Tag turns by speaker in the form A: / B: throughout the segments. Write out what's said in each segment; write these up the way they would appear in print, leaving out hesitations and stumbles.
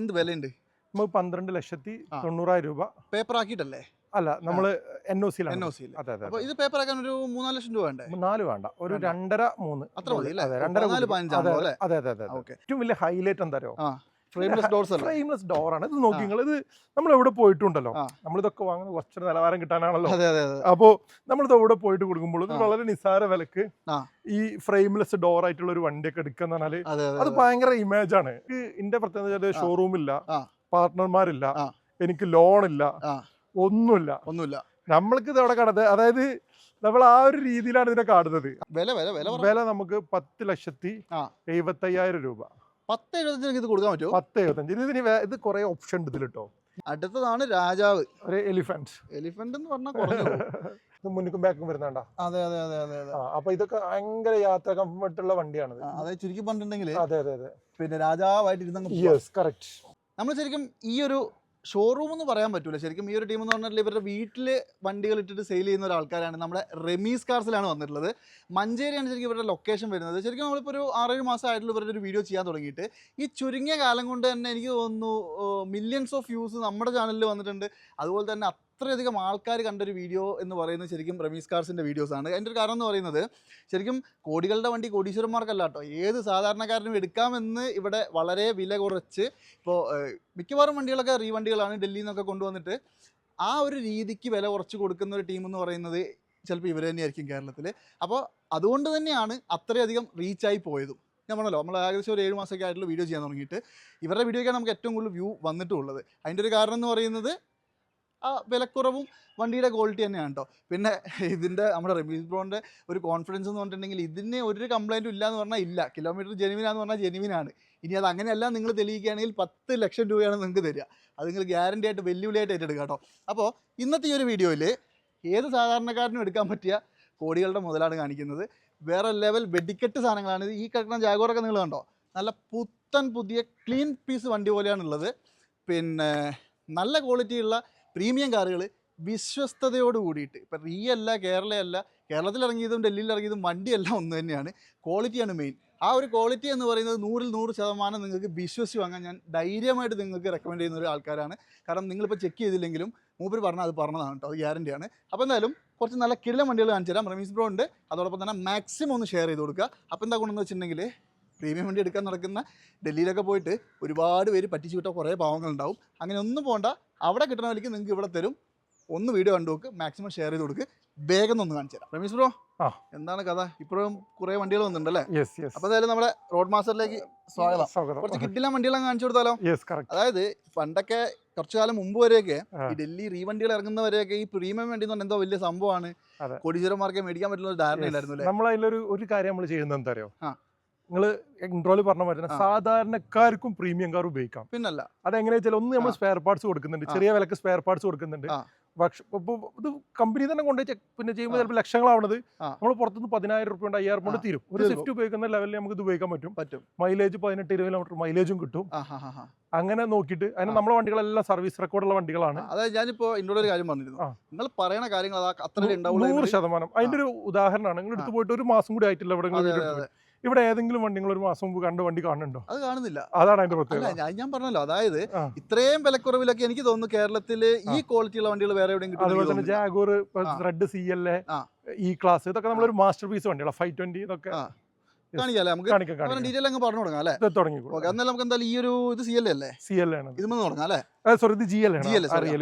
A: എന്ത് വിലയുണ്ട്?
B: നമുക്ക് 12,90,000 രൂപ.
A: പേപ്പർ ആക്കിയിട്ടല്ലേ?
B: അല്ല, നമ്മൾ NOC-ലാണ്.
A: NOC-യിൽ.
B: അതെ അതെ.
A: അപ്പോൾ ഇത് പേപ്പർ ആക്കാൻ ഒരു 3-4 ലക്ഷം രൂപ വേണ്ടേ?
B: 4 വേണ്ട, ഒരു 2.5 3
A: അത്ര മതി അല്ലേ?
B: അതെ, 2.5
A: 15 അല്ലേ?
B: അതെ അതെ അതെ.
A: ഓക്കെ.
B: ഏറ്റവും വലിയ ഹൈലൈറ്റ് എന്താ അറിയോ?
A: ഫ്രെയിംലെസ് ഡോർസ് അല്ലേ?
B: ഫ്രെയിംലെസ് ഡോറാണ്. ഇത് നോക്കി നിങ്ങൾ, ഇത് നമ്മൾ എവിടെ പോയിട്ടുണ്ടല്ലോ, നമ്മളിതൊക്കെ വാങ്ങുന്നത് കുറച്ചൊരു നിലവാരം കിട്ടാനാണല്ലോ.
A: അതെ അതെ അതെ.
B: അപ്പോൾ നമ്മളിത് എവിടെ പോയിട്ട് കൊടുക്കുമ്പോൾ ഇത് വളരെ നിസ്സാര വിലക്ക് ഈ ഫ്രെയിംലെസ് ഡോർ ആയിട്ടുള്ള ഒരു വണ്ടിയൊക്കെ എടുക്കാന്ന് പറഞ്ഞാല് അത് ഭയങ്കര ഇമേജ് ആണ്. ഇതിന്റെ പ്രത്യേകത ഷോറൂമില്ല, പാർട്ട്ണർമാരില്ല, എനിക്ക് ലോണില്ല, ഒന്നുമില്ല. നമ്മൾക്ക് ഇത് അവിടെ കാണുന്നത്, അതായത് നമ്മൾ ആ ഒരു രീതിയിലാണ് ഇതിനെ കാണുന്നത്. വില നമുക്ക് 10,75,000 രൂപ.
A: 10,75 ഇത് കൊടുക്കാൻ പറ്റുമോ?
B: 10,75. ഇത് കുറെ ഓപ്ഷൻ ഉണ്ട് ഇതിലിട്ടോ.
A: അടുത്തതാണ് രാജാവ്,
B: ഒരു എലിഫന്റ്
A: എന്ന് പറഞ്ഞാൽ
B: ഇത് മുന്നിക്കും ബാക്കും വരുന്നുണ്ടോ?
A: അതെ അതെ അതെ അതെ.
B: അപ്പൊ ഇതൊക്കെ ഭയങ്കര യാത്ര കംഫർട്ടുള്ള വണ്ടിയാണ്.
A: അതായത് ചുരുക്കി പറഞ്ഞിട്ടുണ്ടെങ്കിൽ
B: അതെ അതെ അതെ,
A: പിന്നെ രാജാവായിട്ട് ഇരുന്ന.
B: Yes, correct.
A: നമ്മൾ ശരിക്കും ഈ ഒരു ഷോറൂം എന്ന് പറയാൻ പറ്റൂല. ശരിക്കും ഈ ഒരു ടീം എന്ന് പറഞ്ഞാൽ ഇവരുടെ വീട്ടിൽ വണ്ടികൾ ഇട്ടിട്ട് സെയിൽ ചെയ്യുന്ന ഒരാൾക്കാരാണ്. നമ്മുടെ റെമീസ് കാർസിലാണ് വന്നിട്ടുള്ളത്. മഞ്ചേരിയാണ് ശരിക്കും ഇവരുടെ ലൊക്കേഷൻ വരുന്നത്. ശരിക്കും നമ്മളിപ്പോൾ ഒരു 6-7 മാസം ആയിട്ടുള്ള ഇവരുടെ ഒരു വീഡിയോ ചെയ്യാൻ തുടങ്ങിയിട്ട് ഈ ചുരുങ്ങിയ കാലം കൊണ്ട് തന്നെ എനിക്ക് തോന്നുന്നു മില്യൺസ് ഓഫ് വ്യൂസ് നമ്മുടെ ചാനലിൽ വന്നിട്ടുണ്ട്. അതുപോലെ തന്നെ അത്രയധികം ആൾക്കാർ കണ്ടൊരു വീഡിയോ എന്ന് പറയുന്നത് ശരിക്കും റമീസ് കാർസിൻ്റെ വീഡിയോസാണ്. അതിൻ്റെ ഒരു കാരണം എന്ന് പറയുന്നത് ശരിക്കും കോടികളുടെ വണ്ടി കോടീശ്വരന്മാർക്കല്ല കേട്ടോ, ഏത് സാധാരണക്കാരനും എടുക്കാമെന്ന് ഇവിടെ വളരെ വില കുറച്ച്, ഇപ്പോൾ മിക്കവാറും വണ്ടികളൊക്കെ റീവണ്ടികളാണ് ഡൽഹിയിൽ നിന്നൊക്കെ കൊണ്ടുവന്നിട്ട് ആ ഒരു രീതിക്ക് വില കുറച്ച് കൊടുക്കുന്ന ഒരു ടീം എന്ന് പറയുന്നത് ചിലപ്പോൾ ഇവർ തന്നെയായിരിക്കും കേരളത്തിൽ. അപ്പോൾ അതുകൊണ്ട് തന്നെയാണ് അത്രയധികം റീച്ചായി പോയതും. ഞാൻ പറഞ്ഞല്ലോ, നമ്മൾ ഏകദേശം ഒരു 7 മാസമൊക്കെ ആയിട്ടുള്ള വീഡിയോ ചെയ്യാൻ തുടങ്ങിയിട്ട് ഇവരുടെ വീഡിയോയ്ക്കാണ് നമുക്ക് ഏറ്റവും കൂടുതൽ വ്യൂ വന്നിട്ടുള്ളത്. അതിൻ്റെ ഒരു കാരണം എന്ന് പറയുന്നത് ആ വിലക്കുറവും വണ്ടിയുടെ ക്വാളിറ്റി തന്നെയാണ് കേട്ടോ. പിന്നെ ഇതിൻ്റെ നമ്മുടെ റമീസ് ബ്രോൻ്റെ ഒരു കോൺഫിഡൻസ് എന്ന് പറഞ്ഞിട്ടുണ്ടെങ്കിൽ ഇതിന് ഒരു കംപ്ലൈൻറ്റും ഇല്ല എന്ന് പറഞ്ഞാൽ ഇല്ല, കിലോമീറ്റർ ജെനുവിനാന്ന് പറഞ്ഞാൽ ജെനുവിനാണ്. ഇനി അത് അങ്ങനെയല്ല നിങ്ങൾ തെളിയിക്കുകയാണെങ്കിൽ 10 ലക്ഷം രൂപയാണ് നിങ്ങൾക്ക് തരിക. അത് നിങ്ങൾ ഗ്യാരണ്ടി ആയിട്ട് വെല്ലുവിളിയായിട്ട് ഏറ്റെടുക്കുക കേട്ടോ. അപ്പോൾ ഇന്നത്തെ ഈ ഒരു വീഡിയോയിൽ ഏത് സാധാരണക്കാരനും എടുക്കാൻ പറ്റിയ കോടികളുടെ മുതലാണ് കാണിക്കുന്നത്. വേറെ ലെവൽ വെടിക്കെട്ട് സാധനങ്ങളാണ്. ഈ കിടക്കുന്ന ജാഗോറൊക്കെ നിങ്ങൾ കണ്ടോ, നല്ല പുത്തൻ പുതിയ ക്ലീൻ പീസ് വണ്ടി പോലെയാണുള്ളത്. പിന്നെ നല്ല ക്വാളിറ്റിയുള്ള പ്രീമിയം കാറുകൾ വിശ്വസ്തയോട് കൂടിയിട്ട്, ഇപ്പം അല്ല കേരളയല്ല, കേരളത്തിൽ ഇറങ്ങിയതും ഡൽഹിയിൽ ഇറങ്ങിയതും വണ്ടിയെല്ലാം ഒന്ന് തന്നെയാണ്. ക്വാളിറ്റിയാണ് മെയിൻ. ആ ഒരു ക്വാളിറ്റി എന്ന് പറയുന്നത് 100% നിങ്ങൾക്ക് വിശ്വസിച്ച് വാങ്ങാൻ ഞാൻ ധൈര്യമായിട്ട് നിങ്ങൾക്ക് റെക്കമെൻഡ് ചെയ്യുന്ന ഒരു ആൾക്കാരാണ്. കാരണം നിങ്ങളിപ്പോൾ ചെക്ക് ചെയ്തില്ലെങ്കിലും മൂപ്പർ പറഞ്ഞാൽ അത് പറഞ്ഞതാണ് കേട്ടോ, അത് ഗ്യാരണ്ടിയാണ്. അപ്പോൾ എന്തായാലും കുറച്ച് നല്ല കിടിലൻ വണ്ടികൾ കാണിച്ചു തരാം. റമീസ് ബ്രോ ഉണ്ട്, അതോടൊപ്പം തന്നെ മാക്സിമം ഒന്ന് ഷെയർ ചെയ്ത് കൊടുക്കുക. അപ്പോൾ എന്താ കൊണ്ടെന്ന് വെച്ചിട്ടുണ്ടെങ്കിൽ പ്രീമിയം വണ്ടി എടുക്കാൻ നടക്കുന്ന ഡൽഹിയിലൊക്കെ പോയിട്ട് ഒരുപാട് പേര് പറ്റിച്ചു വിട്ട കുറേ പാവങ്ങളുണ്ടാവും. അങ്ങനെ ഒന്നും പോകണ്ട, അവിടെ കിട്ടുന്ന വിലയ്ക്ക് നിങ്ങൾക്ക് ഇവിടെ തരും. ഒന്ന് വീഡിയോ കണ്ടു നോക്ക്, മാക്സിമം ഷെയർ ചെയ്ത് കൊടുക്ക്. വേഗം ഒന്ന് കാണിച്ചു തരാം. റമീസ് ബ്രോ, എന്താണ് കഥ? ഇപ്പോഴും കുറേ വണ്ടികൾ വന്നിട്ടുണ്ടല്ലേ? അപ്പോൾ എന്തായാലും നമ്മുടെ റോഡ് മാസ്റ്ററിലേക്ക് സ്വാഗതം. കുറച്ച് കിട്ടില്ല വണ്ടികളൊക്കെ കാണിച്ചു കൊടുത്താലോ? അതായത് പണ്ടൊക്കെ കുറച്ചു കാലം മുമ്പ് വരെയൊക്കെ ഈ ഡൽഹി റീവണ്ടികൾ ഇറങ്ങുന്നവരെയൊക്കെ ഈ പ്രീമിയം വണ്ടി എന്ന് പറഞ്ഞാൽ എന്തോ വലിയ സംഭവമാണ്, കോടീശ്വരന്മാർക്ക് മേടിക്കാൻ പറ്റുന്ന ഒരു ധാരണ ഉണ്ടായിരുന്നു.
B: നമ്മൾ അതിലൊരു കാര്യം നമ്മൾ ചെയ്യുന്നത് എന്താ അറിയോ? നിങ്ങൾ ഇൻട്രോയിൽ പറഞ്ഞ പോലെ തന്നെ സാധാരണക്കാർക്കും പ്രീമിയം കാർ ഉപയോഗിക്കാം.
A: പിന്നല്ല,
B: അതെങ്ങനെയാ വെച്ചാൽ ഒന്ന് നമ്മൾ സ്പെയർ പാർട്സ് കൊടുക്കുന്നുണ്ട്, ചെറിയ വിലക്ക് സ്പെയർ പാർട്സ് കൊടുക്കുന്നുണ്ട്. പക്ഷെ ഇപ്പോൾ ഇത് കമ്പനി തന്നെ കൊണ്ടുപോയി പിന്നെ ചെയ്യുമ്പോൾ ചിലപ്പോൾ ലക്ഷങ്ങളാവണത് നമ്മൾ പുറത്തുനിന്ന് 10,000 രൂപ കൊണ്ട് 5,000 കൊണ്ട് തീരും. ഒരു സ്വിഫ്റ്റ് ഉപയോഗിക്കുന്ന ലെവലിൽ നമുക്ക് ഇത് ഉപയോഗിക്കാൻ പറ്റും. മൈലേജ് 18-20 കിലോമീറ്റർ മൈലേജും കിട്ടും. അങ്ങനെ നോക്കിയിട്ട് അതിന് നമ്മളെ വണ്ടികളെല്ലാം സർവീസ് റെക്കോർഡുള്ള വണ്ടികളാണ്.
A: അതായത് ഞാനിപ്പോൾ എന്നോട് ഒരു കാര്യം പറഞ്ഞിരുന്നു, നിങ്ങൾ പറയുന്ന കാര്യങ്ങൾ
B: 100%. അതിന്റെ ഒരു ഉദാഹരണമാണ്. നിങ്ങൾ എടുത്ത് പോയിട്ട് ഒരു മാസം കൂടി ആയിട്ടില്ല ഇവിടെ ഏതെങ്കിലും വണ്ടി നിങ്ങൾ ഒരു മാസം മുമ്പ് കണ്ട വണ്ടി കാണുന്നുണ്ടോ?
A: അത് കാണുന്നില്ല.
B: അതാണ് അതിന്റെ പ്രത്യേകത.
A: ഞാൻ പറഞ്ഞല്ലോ, അതായത് ഇത്രയും വിലക്കുറവിലൊക്കെ എനിക്ക് തോന്നുന്നു കേരളത്തിൽ ഈ ക്വാളിറ്റിയുള്ള വണ്ടികൾ വേറെ എവിടെയും കിട്ടും.
B: അതുപോലെ തന്നെ ജാഗൂർ, റെഡ് CLA, ഈ ക്ലാസ്, ഇതൊക്കെ നമ്മളൊരു മാസ്റ്റർ പീസ് വണ്ടികളാണ്. 520 ഇതൊക്കെ
A: കാണിക്കാല്ലേ? നമുക്ക് ഡീറ്റെയിൽ അങ്ങ് പറഞ്ഞു തുടങ്ങാം അല്ലേ? എന്നാലും നമുക്ക് എന്തായാലും ഈ ഒരു ഇത് CLA അല്ലേ?
B: CLA ആണ്.
A: ഇത് തുടങ്ങാം അല്ലേ?
B: സോറി, ഇത് GL ആണ്.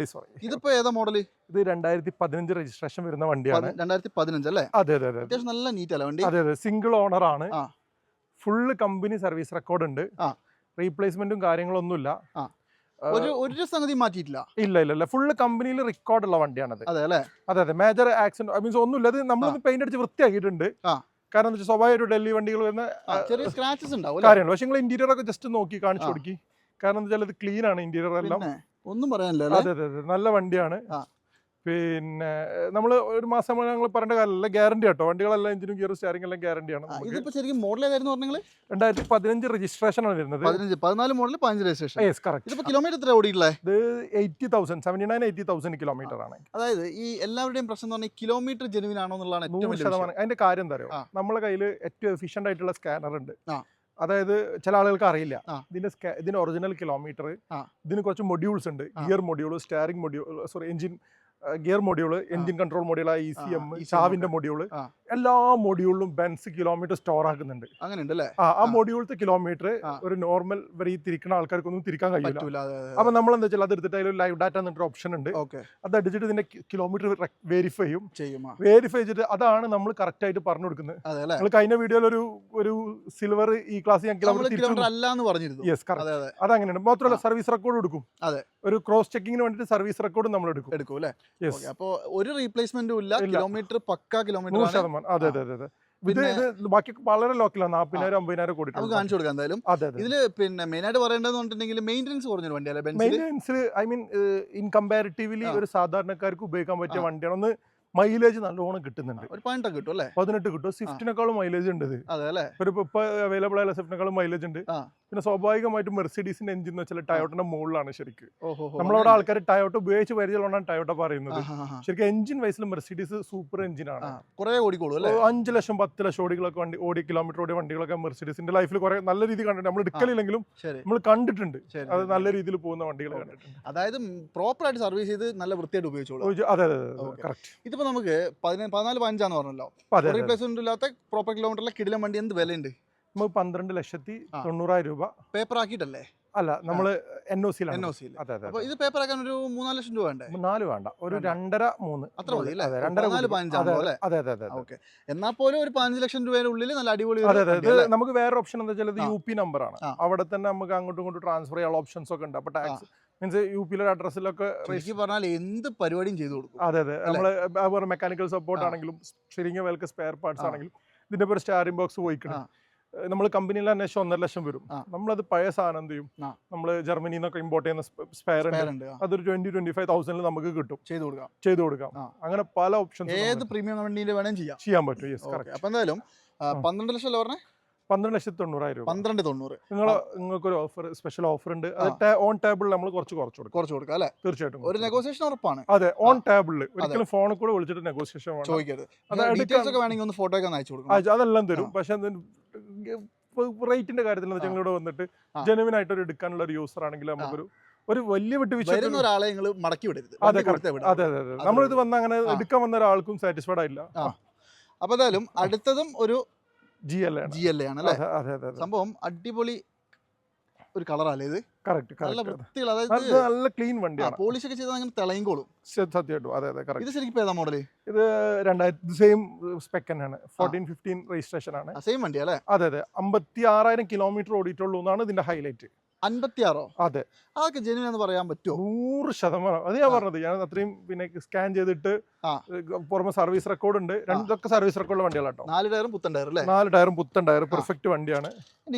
A: ഇതിപ്പോ ഏതാ മോഡല്?
B: ഇത് 2015 രജിസ്ട്രേഷൻ വരുന്ന വണ്ടിയാണ്.
A: 2015 അല്ലേ?
B: അതെ അതെ അതെ.
A: അത്യാവശ്യം നല്ല നീറ്റ് അല്ലേ വണ്ടി?
B: അതെ അതെ. സിംഗിൾ ഓണർ ആണ്. ഫുള്ള് കമ്പനി സർവീസ് റെക്കോർഡ് ഉണ്ട്. റീപ്ലേസ്മെന്റും കാര്യങ്ങളൊന്നുമില്ല.
A: ഒരു സംഗതി മാറ്റിയിട്ടില്ല.
B: ഇല്ല. ഫുള്ള് കമ്പനിയിൽ റെക്കോർഡുള്ള വണ്ടിയാണത്.
A: അതെ അല്ലേ?
B: അതെ അതെ. മേജർ ആക്സിഡന്റ് മീൻസ് ഒന്നുമില്ല. അത് നമ്മളൊന്ന് പെയിന്റ് അടിച്ച് വൃത്തിയാക്കിയിട്ടുണ്ട്. കാരണം എന്താ വെച്ചാൽ സ്വാഭാവിക ഒരു ഡൽഹി വണ്ടികൾ വരുന്ന
A: ചെറിയ സ്ക്രാച്ചസ് ഉണ്ടാവും
B: കാര്യമാണ്. പക്ഷെ നിങ്ങൾ ഇന്റീരിയർ ഒക്കെ ജസ്റ്റ് നോക്കി കാണിച്ചു കൊടുക്കി. കാരണം എന്താ വെച്ചാൽ ഇത് ക്ലീൻ ആണ് ഇന്റീരിയർ എല്ലാം.
A: ഒന്നും പറയാനില്ല.
B: അതെ അതെ അതെ. നല്ല വണ്ടിയാണ്. പിന്നെ നമ്മൾ ഒരു മാസം ഞങ്ങൾ പറയേണ്ട കാര്യമല്ല, ഗ്യാരണ്ടി കേട്ടോ. വണ്ടികളെല്ലാം എഞ്ചിനും ഗിയറും സ്റ്റിയറിംഗ് എല്ലാം ഗ്യാരണ്ടിയാണ്.
A: ഇതിപ്പോ ശരിക്കും മോഡൽ ഏതായിരുന്നു പറഞ്ഞാൽ?
B: 2015 രജിസ്ട്രേഷൻ ആണ് വരുന്നത്.
A: 14 മോഡൽ 15 രജിസ്ട്രേഷൻ.
B: Yes, correct.
A: ഇതിപ്പോ കിലോമീറ്റർ എത്ര ഓടിയിട്ടുള്ളത്?
B: ഇത് 79,000 കിലോമീറ്റർ ആണ്.
A: അതായത് ഈ എല്ലാവരുടെയും പ്രശ്നം എന്ന് പറഞ്ഞാൽ കിലോമീറ്റർ ജെനുവിൻ ആണോ എന്നുള്ളതാണ് ഏറ്റവും വലിയ
B: 100%. അതിന്റെ കാര്യം എന്താ അറിയോ, നമ്മളെ കയ്യിൽ ഏറ്റവും എഫിഷ്യന്റ് ആയിട്ടുള്ള സ്കാനർ ഉണ്ട്. അതായത് ചില ആളുകൾക്ക് അറിയില്ല ഇതിന്റെ ഒറിജിനൽ കിലോമീറ്റർ, ഇതിന് കുറച്ച് മൊഡ്യൂൾസ് ഉണ്ട്. Gear module, steering module, sorry engine gear module, engine control module, ECM, ചാവിന്റെ മൊഡ്യൂള്, എല്ലാ മൊഡ്യൂളിലും ബെൻസ് കിലോമീറ്റർ സ്റ്റോർ ആക്കുന്നുണ്ട്.
A: അങ്ങനെ
B: ആ മൊഡ്യൂളത്തെ കിലോമീറ്റർ ഒരു നോർമൽ വരി തിരിക്കുന്ന ആൾക്കാർക്കൊന്നും തിരിക്കാൻ കഴിയില്ല. അപ്പൊ നമ്മൾ എന്താ വെച്ചാൽ അത് എടുത്തിട്ട് അതിൽ ലൈവ് ഡാറ്റ എന്നൊരു ഓപ്ഷൻ ഉണ്ട്. അത് അടിച്ചിട്ട് ഇതിന്റെ കിലോമീറ്റർ വെരിഫൈ ചെയ്യും. വെരിഫൈ ചെയ്തിട്ട് അതാണ് നമ്മൾ കറക്റ്റ് ആയിട്ട് പറഞ്ഞു കൊടുക്കുന്നത്. നമ്മൾ കഴിഞ്ഞ വീഡിയോയിൽ ഒരു സിൽവർ ഈ ക്ലാസ് അതങ്ങനെയാണ്. മാത്രമല്ല സർവീസ് റെക്കോർഡ് എടുക്കും. ഒരു ക്രോസ് ചെക്കിങ്ങിന് വേണ്ടിയിട്ട് സർവീസ് റെക്കോർഡ് നമ്മൾ എടുക്കും അല്ലേ?
A: അപ്പോൾ ഒരു റീപ്ലേസ്മെന്റും ഇല്ല, കിലോമീറ്റർ പക്കാ കിലോമീറ്റർ.
B: 100%. അതെ. ഇത് ബാക്കി വളരെ ലോക്കലാണ്. 40,000-50,000 കോടി
A: കാണിച്ചു കൊടുക്കാം എന്തായാലും. ഇതില് പിന്നെ മെയിൻ ആയിട്ട് പറയേണ്ടതെന്നുണ്ടെങ്കിൽ മെയിൻ്റെനൻസ് കുറഞ്ഞൊരു വണ്ടിയല്ലേ
B: maintenance. I mean in comparatively ഒരു സാധാരണക്കാർക്ക് ഉപയോഗിക്കാൻ പറ്റിയ വണ്ടിയാണ്. ഒന്ന് മൈലേജ് നല്ലോണം കിട്ടുന്നുണ്ട്.
A: ഒരു 18 കിട്ടും അല്ലേ?
B: 18 കിട്ടും. സ്വിഫ്റ്റിനേക്കാളും മൈലേജ് ഉണ്ട്. ഇപ്പൊ അവൈലബിൾ ആയ സ്വിഫ്റ്റിനേക്കാളും മൈലേജ് ഉണ്ട്. പിന്നെ സ്വാഭാവികമായിട്ടും മെർസിഡീസിന്റെ എഞ്ചിൻ എന്ന് വെച്ചാൽ ടയോട്ടയുടെ മുകളിലാണ്. ശരിക്കും നമ്മളവിടെ ആൾക്കാർ ടയോട്ട ഉപയോഗിച്ച് പരിചയമുള്ളതാണ് ടയോട്ട പറയുന്നത്. ശരിക്കും എഞ്ചിൻ വൈസിൽ മെർസിഡീസ് സൂപ്പർ എഞ്ചിനാണ്. 5 ലക്ഷം 10 ലക്ഷം ഓടികളൊക്കെ ഓടി കിലോമീറ്റർ ഓടിയ വണ്ടികളൊക്കെ മെർസിഡീസിന്റെ ലൈഫിൽ കുറെ നല്ല രീതിയിൽ കണ്ടിട്ടുണ്ട്. നമ്മൾ എടുക്കലില്ലെങ്കിലും നമ്മൾ കണ്ടിട്ടുണ്ട്. അത് നല്ല രീതിയിൽ പോകുന്ന വണ്ടികൾ കണ്ടിട്ടുണ്ട്.
A: അതായത് പ്രോപ്പർ ആയിട്ട് സർവീസ് ചെയ്ത് നല്ല വൃത്തിയായിട്ട് ഉപയോഗിച്ചോളൂ.
B: അതെ കറക്റ്റ്.
A: ഇതിപ്പോ നമുക്ക് 14-15 പറഞ്ഞല്ലോ. റീപ്ലേസ്മെന്റ് ഇല്ലാത്ത പ്രോപ്പർ കിലോമീറ്ററിലെ കിടിലം വണ്ടി എന്ത് വിലയുണ്ട്?
B: നമുക്ക് 12,90,000 രൂപ.
A: പേപ്പർ ആക്കിയിട്ടല്ലേ?
B: അല്ല, നമ്മള് NOC.
A: അപ്പൊ ഇത് പേപ്പർ ആക്കാൻ ഒരു 3-4 ലക്ഷം രൂപ വേണ്ടേ?
B: 4 വേണ്ട, ഒരു 2.5-3
A: അത്ര മതി അല്ലേ? 2.5 ഓക്കെ. എന്നാൽ പോലും ഒരു 15 ലക്ഷം രൂപയുടെ ഉള്ളിൽ നല്ല അടിപൊളി.
B: നമുക്ക് വേറെ ഓപ്ഷൻ എന്താ വെച്ചാൽ UP നമ്പർ ആണ്. അവിടെ തന്നെ നമുക്ക് അങ്ങോട്ടും ഇങ്ങോട്ടും ട്രാൻസ്ഫർ ചെയ്യാനുള്ള ഓപ്ഷൻസ് ഒക്കെ ഉണ്ട്. അപ്പൊ ടാക്സ് മീൻസ് UP അഡ്രസ്സിലൊക്കെ
A: പറഞ്ഞാൽ എന്ത് പരിപാടിയും ചെയ്തു കൊടുക്കും.
B: അതെ നമ്മള് മെക്കാനിക്കൽ സപ്പോർട്ട് ആണെങ്കിലും സ്റ്റിയറിംഗ് വെൽക്ക് സ്പെയർ പാർട്സ് ആണെങ്കിലും ഇതിന്റെ ഒരു സ്റ്റാരിംഗ് ബോക്സ് പോയിക്കണം. നമ്മൾ കമ്പനിയിൽ അന്വേഷിച്ച് 1.5 ലക്ഷം വരും. നമ്മളത് പഴയ സാധനം എന്ത് ചെയ്യും, നമ്മൾ ജർമ്മനിയിൽ നിന്നൊക്കെ ഇമ്പോർട്ട് ചെയ്യുന്ന സ്പെയർ ഉണ്ട്, അതൊരു 20-25,000 നമുക്ക് കിട്ടും. ചെയ്തു കൊടുക്കാം. അങ്ങനെ പല ഓപ്ഷൻസ്
A: ഏത് പ്രീമിയം വണ്ടിയിൽ വേണമെങ്കിലും ചെയ്യാൻ
B: പറ്റും.
A: അപ്പൊ എന്തായാലും 12 ലക്ഷം അല്ലേ പറഞ്ഞേ?
B: 12,90,000 രൂപ.
A: 12.90.
B: നിങ്ങൾക്കൊരു ഓഫർ, സ്പെഷ്യൽ ഓഫർ ഉണ്ട്. ഓൺ ടേബിൾ നമ്മൾ കുറച്ച് കൊടുക്കാം അല്ലേ? തീർച്ചയായിട്ടും ഒരു
A: നെഗോസിയേഷൻ ഉറപ്പാണ്.
B: അതെ, ഓൺ ടേബിളിൽ ഒരിക്കലും ഫോണിൽ കൂടെ വിളിച്ചിട്ട് നെഗോസിയേഷൻ അതെല്ലാം തരും. പക്ഷെ റേറ്റിന്റെ കാര്യത്തിൽ ഞങ്ങളിവിടെ വന്നിട്ട് ജെനുവിൻ ആയിട്ട് ഒരു എടുക്കാനുള്ള ഒരു യൂസർ ആണെങ്കിൽ നമുക്കൊരു വലിയ വിട്ടുവീഴ്ച
A: മടക്കി വിടരുത്.
B: അതെ നമ്മളിത് വന്ന അങ്ങനെ എടുക്കാൻ വന്ന ഒരാൾക്കും സാറ്റിസ്ഫൈഡ് ആയില്ല.
A: അപ്പൊ എന്തായാലും അടുത്തതും ഒരു GLA ആണ് അല്ലേ? സംഭവം അടിപൊളി ഒരു കളറല്ലേ ഇത്? നല്ല വൃത്തിയുള്ള, അതായത്
B: നല്ല ക്ലീൻ വണ്ടിയാണ്.
A: പോളിഷ് ഒക്കെ ചെയ്താൽ അങ്ങനെ തിളങ്ങിക്കോളും.
B: സത്യമായിട്ടും. അതെ
A: ഇത് ശരിക്കും ഏതാ മോഡല്?
B: ഇത് 2000 സെയിം സ്പെക് ആണ്. 14-15 രജിസ്ട്രേഷൻ ആണ്.
A: സെയിം വണ്ടി അല്ലേ?
B: അതെ 56,000 കിലോമീറ്റർ ഓടിയിട്ടുള്ളൂ എന്നാണ് ഇതിന്റെ ഹൈലൈറ്റ്.
A: 56?
B: അതെ.
A: അതൊക്കെ ജെന്യുവൻ എന്ന് പറയാൻ പറ്റുമോ?
B: 100%. അത് ഞാൻ പറഞ്ഞത്. ഞാൻ അത്രയും പിന്നെ സ്കാൻ ചെയ്തിട്ട് പുറമെ സർവീസ് റെക്കോർഡ് ഉണ്ട്. രണ്ടൊക്കെ സർവീസ് റെക്കോർഡ് വണ്ടികളാട്ടോ.
A: 4 ടയറും പുത്തൻ ടയർ അല്ലേ?
B: 4 ടയറും പുത്തൻ ടയർ. പെർഫെക്റ്റ് വണ്ടിയാണ്.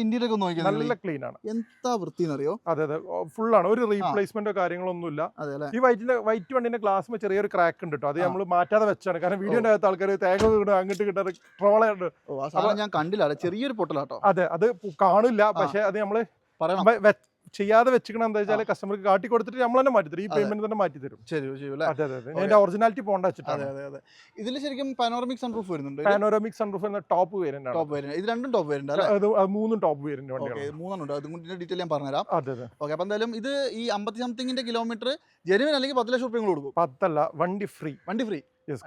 A: ഇന്റീരിയർ ഒക്കെ നോക്കിയാൽ
B: നല്ല ക്ലീൻ ആണ്.
A: എന്താ വൃത്തി എന്നറിയോ?
B: അതെ ഫുൾ ആണ്. ഒരു റീപ്ലേസ്മെന്റോ കാര്യങ്ങളൊന്നുമില്ല. ഈ വൈറ്റ് വണ്ടിന്റെ ഗ്ലാസ് ചെറിയൊരു ക്രാക്ക് ഉണ്ട് കേട്ടോ. അത് നമ്മൾ മാറ്റാതെ വെച്ചാണ്. കാരണം വീഡിയോന്റെ അകത്ത് ആൾക്കാർ തേങ്ങ വീണ് അങ്ങോട്ട് കിട്ടാറ് ട്രോളുണ്ട്.
A: ഞാൻ കണ്ടില്ല, ചെറിയൊരു പൊട്ടലാട്ടോ.
B: അതെ, അത് കാണില്ല. പക്ഷെ അത് നമ്മള് ചെയ്യാതെ വെച്ചിക്കണം. എന്താ വെച്ചാൽ കസ്റ്റമർക്ക് കാട്ടി കൊടുത്തിട്ട് നമ്മൾ തന്നെ മാറ്റി തരും. ഈ പേയ്മെന്റ് തന്നെ മാറ്റി തരും. ഞാൻ ഒറിജിനാലിറ്റി പോകേണ്ട വെച്ചിട്ടാണ്.
A: ഇതിൽ ശരിക്കും പാനോറമിക് സൺറൂഫ് വരുന്നുണ്ട്.
B: പാനോറമിക് സൺറൂഫ് എന്ന ടോപ്പ് വേരിയന്റ് ആണ്.
A: ഇത് രണ്ടും ടോപ്പ് വേരിയന്റ് അല്ലേ?
B: അത് 3 ടോപ്പ് വേരിയന്റ് വണ്ടിയാണ്.
A: 3 അതുകൊണ്ട് ഡീറ്റെയിൽ ഞാൻ പറഞ്ഞുതരാം. ഓക്കെ. അപ്പൊ എന്തായാലും ഇത് ഈ 50 സംതിങ്ങിന്റെ കിലോമീറ്റർ ജെനുവിൻ അല്ലെങ്കിൽ 10 ലക്ഷം രൂപ കൊടുക്കും.
B: 10 അല്ല, വണ്ടി ഫ്രീ.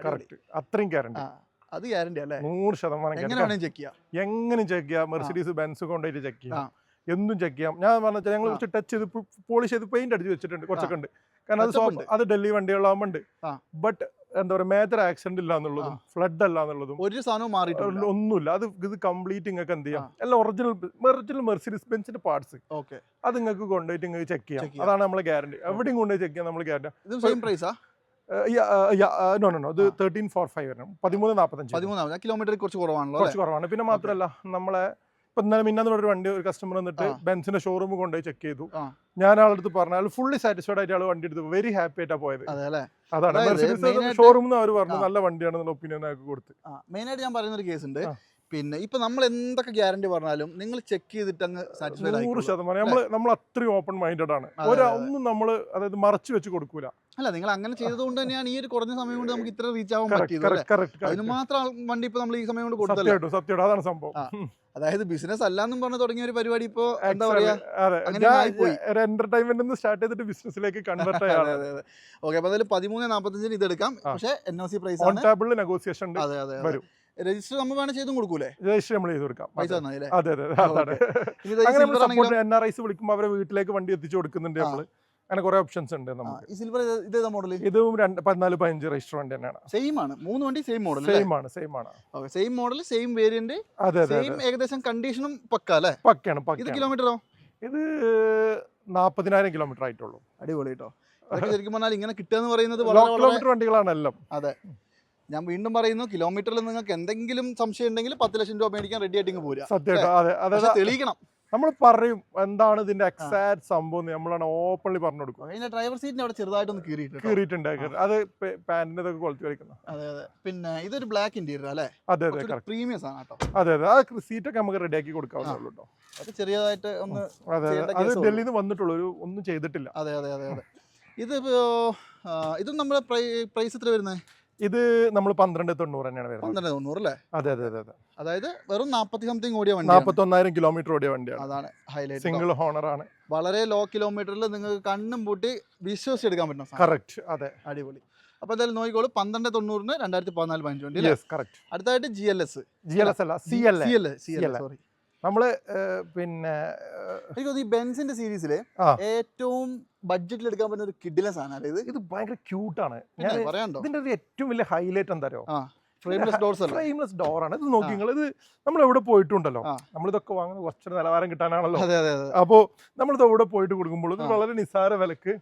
B: കറക്റ്റ്. അത്രയും ഗ്യാരണ്ടി.
A: അത് ഗ്യാരണ്ടി അല്ലേ?
B: 100%
A: എങ്ങനെ ചെക്ക് ചെയ്യാം?
B: മെർസിഡീസ് ബെൻസ് കൊണ്ടുപോയിട്ട് ചെക്ക് ചെയ്യാം. എന്തും ചെക്ക് ചെയ്യാം. ഞാൻ പറഞ്ഞാൽ ഞങ്ങൾ കുറച്ച് ടച്ച് ചെയ്ത് പോളിഷ് ചെയ്ത് പെയിന്റ് അടിച്ച് വെച്ചിട്ടുണ്ട് കുറച്ചൊക്കെ ഉണ്ട്. കാരണം അത് ഡൽഹി വണ്ടികളാകുമ്പോണ്ട്. ബട്ട് എന്താ പറയുക, മേജർ ആക്സിഡന്റ് ഇല്ല എന്നുള്ളതും ഫ്ലഡ് അല്ല എന്നുള്ളതും
A: ഒരു സാധനവും മാറിയിട്ടില്ല,
B: ഒന്നുമില്ല. അത് ഇത് കംപ്ലീറ്റ് നിങ്ങൾക്ക് എന്ത് ചെയ്യാം, എല്ലാം ഒറിജിനൽ മെർസിഡീസ് ബെൻസിന്റെ പാർട്സ്. അത് നിങ്ങൾക്ക് കൊണ്ടുപോയിട്ട് നിങ്ങൾക്ക് ചെക്ക് ചെയ്യാം. അതാണ് നമ്മളെ ഗ്യാരണ്ടി. എവിടെയും കൊണ്ടുപോയി ചെക്ക് ചെയ്യാം നമ്മൾ ഗ്യാരണ്ടി. നോ ഇത് 1345 വരണം. 1345
A: കിലോമീറ്റർ കുറച്ച് കുറവാണ്.
B: പിന്നെ മാത്രമല്ല നമ്മളെ ഇപ്പൊ മിന്നാന്ന് ഒരു വണ്ടി ഒരു കസ്റ്റമർ വന്നിട്ട് ബെൻസിന്റെ ഷോറൂം കൊണ്ടുപോയി ചെക്ക് ചെയ്തു. ഞാൻ ആളടുത്ത് പറഞ്ഞാൽ ഫുള്ളി സാറ്റിസ്ഫൈഡ് ആയിട്ട് ആൾ വണ്ടി എടുത്ത് വെരി ഹാപ്പി ആയിട്ടാ പോയത്. അതാണ് ഷോറൂം അവർ പറഞ്ഞു നല്ല വണ്ടിയാണെന്നുള്ള ഒപ്പീനിയൻ ആക്കി കൊടുത്ത്.
A: മെയിൻ ആയിട്ട് ഞാൻ പറയുന്ന ഒരു കേസ് ഉണ്ട്. പിന്നെ ഇപ്പൊ നമ്മൾ എന്തൊക്കെ ഗ്യാരണ്ടി പറഞ്ഞാലും നിങ്ങൾ ചെക്ക് ചെയ്തിട്ട് അങ്ങ് സാറ്റിസ്ഫൈഡ്
B: 100%. നമ്മൾ അത്രയും ഓപ്പൺ മൈൻഡഡ് ആണ്. ഒന്നും നമ്മള് അതായത് മറച്ചു വെച്ച് കൊടുക്കൂല.
A: അല്ല, നിങ്ങൾ അങ്ങനെ ചെയ്തതുകൊണ്ട് തന്നെയാണ് ഈ ഒരു കുറഞ്ഞ സമയം കൊണ്ട് നമുക്ക് ഇത്ര റീച്ച് ആവാൻ പറ്റിയത്. അതിന് മാത്രം വണ്ടി ഇപ്പൊ നമ്മൾ ഈ സമയം കൊണ്ട് കൊടുത്തല്ലോ.
B: സത്യം, അതാണ് സംഭവം.
A: അതായത് ബിസിനസ് അല്ലാന്നും പറഞ്ഞു തുടങ്ങിയ ഒരു പരിപാടി ഇപ്പൊ എന്താ പറയാ,
B: എന്റർടൈൻമെന്റ് സ്റ്റാർട്ട് ചെയ്തിട്ട് ബിസിനസ്സിലേക്ക് കൺവേർട്ട് ചെയ്യാം.
A: ഓക്കെ, അപ്പൊ അതിൽ 13,45 ഇത് എടുക്കാം. പക്ഷേ NOC പ്രൈസ് ആണ്,
B: ടേബിളിൽ നെഗോസിയേഷൻ വരും.
A: രജിസ്റ്റർ നമ്മൾ വേണം ചെയ്തും കൊടുക്കൂലേ?
B: രജിസ്റ്റർ നമ്മൾ ചെയ്ത് കൊടുക്കാം.
A: പൈസ തന്നാലേ.
B: അതെ, NRIs വിളിക്കുമ്പോൾ അവരെ വീട്ടിലേക്ക് വണ്ടി എത്തിച്ചു കൊടുക്കുന്നുണ്ട് നമ്മള്. അങ്ങനെ കുറെ ഓപ്ഷൻസ് ഉണ്ട് നമുക്ക്.
A: ഈ സിൽവർ ഇതേതാ മോഡൽ?
B: ഇതും 14-15 രജിസ്റ്റർ വണ്ടി തന്നെയാണ്.
A: സെയിം ആണ്, 3 വണ്ടി സെയിം മോഡൽ.
B: സെയിം ആണ്.
A: Okay, same model, same variant, same ഏകദേശം കണ്ടീഷനും പക്ക അല്ലേ?
B: പക്കയാണ്.
A: ഇത് കിലോമീറ്ററോ?
B: ഇത് 40,000 കിലോമീറ്റർ ആയിട്ടുള്ളൂ.
A: അടിപൊളി കേട്ടോ. ശരിക്കും പറഞ്ഞാൽ ഇങ്ങനെ കിട്ടുക എന്ന് പറയുന്നത്
B: കിലോമീറ്റർ വണ്ടികളാണ് എല്ലാം.
A: അതെ, ഞാൻ വീണ്ടും പറയുന്നു, കിലോമീറ്ററിൽ നിങ്ങൾക്ക് എന്തെങ്കിലും സംശയം ഉണ്ടെങ്കിൽ 10 ലക്ഷം രൂപ മേടിക്കാൻ റെഡി ആയിട്ട് പോരാ.
B: സത്യമായിട്ട്
A: തെളിയിക്കണം.
B: നമ്മൾ പറയും എന്താണ് ഇതിന്റെ എക്സാക്ട് സംഭവം, നമ്മളാണ് ഓപ്പൺലി പറഞ്ഞു കൊടുക്കും.
A: അതിന്റെ ഡ്രൈവർ സീറ്റിന് അവിടെ ചെറുതായിട്ടൊന്ന്
B: കീറിയിട്ടുണ്ട്. അത് പാന്റിന്റെ ക്വാളിറ്റി വരയ്ക്കുന്നത്.
A: അതെ. പിന്നെ ഇതൊരു ബ്ലാക്ക് ഇന്റീരിയർ അല്ലേ?
B: അതെ,
A: പ്രീമിയം ആണ് കേട്ടോ.
B: അതെ, ആ സീറ്റൊക്കെ നമുക്ക് റെഡിയാക്കി കൊടുക്കാവുന്നുള്ളൂ കേട്ടോ.
A: അത് ചെറിയതായിട്ട് ഒന്ന്.
B: അത് ഡൽഹിയിൽ നിന്ന് വന്നിട്ടുള്ളൂ, ഒന്നും ചെയ്തിട്ടില്ല.
A: അതെ. ഇതും നമ്മുടെ പ്രൈസ് എത്ര വരുന്നത്?
B: ഇത് നമ്മൾ 12,900 തന്നെയാണ് വരുന്നത്.
A: 12,900 അല്ലേ?
B: അതെ.
A: അതായത് വെറും 40 സംതിങ് ഓടിയ വണ്ടി,
B: 41,000 കിലോമീറ്റർ ഓടിയ വണ്ടിയാണ്.
A: അതാണ് ഹൈലൈറ്റ്.
B: സിംഗിൾ ഓണർ ആണ്.
A: വളരെ ലോ കിലോമീറ്ററിൽ നിങ്ങൾക്ക് കണ്ണും പൂട്ടി വിശ്വസിച്ചെടുക്കാൻ പറ്റുന്ന.
B: കറക്റ്റ്. അതെ,
A: അടിപൊളി. അപ്പൊ എന്തായാലും നോക്കിക്കോളൂ, 12,900 2014-15 വണ്ടി. അടുത്തായിട്ട് GLS
B: അല്ല, CL.
A: സോറി,
B: നമ്മള് പിന്നെ
A: ഈ ബെൻസിന്റെ സീരീസില് ഏറ്റവും ബഡ്ജറ്റിൽ എടുക്കാൻ പറ്റുന്ന ഒരു കിഡിലെ സാധനം ഇത്.
B: ഭയങ്കര ക്യൂട്ടാണ്.
A: പറയാണ്ടോ?
B: ഇതിന്റെ ഒരു ഏറ്റവും വലിയ ഹൈലൈറ്റ് എന്താ അറിയോ?
A: ഫ്രെയിംലെസ്
B: ഡോർ ആണ്. ഇത് നോക്കി നിങ്ങൾ, ഇത് നമ്മൾ എവിടെ പോയിട്ടുണ്ടല്ലോ, നമ്മളിതൊക്കെ വാങ്ങുന്നത് കുറച്ചൊരു നിലവാരം കിട്ടാനാണല്ലോ. അപ്പോ നമ്മളിത് എവിടെ പോയിട്ട് കൊടുക്കുമ്പോൾ ഇത് വളരെ നിസ്സാര വിലക്ക്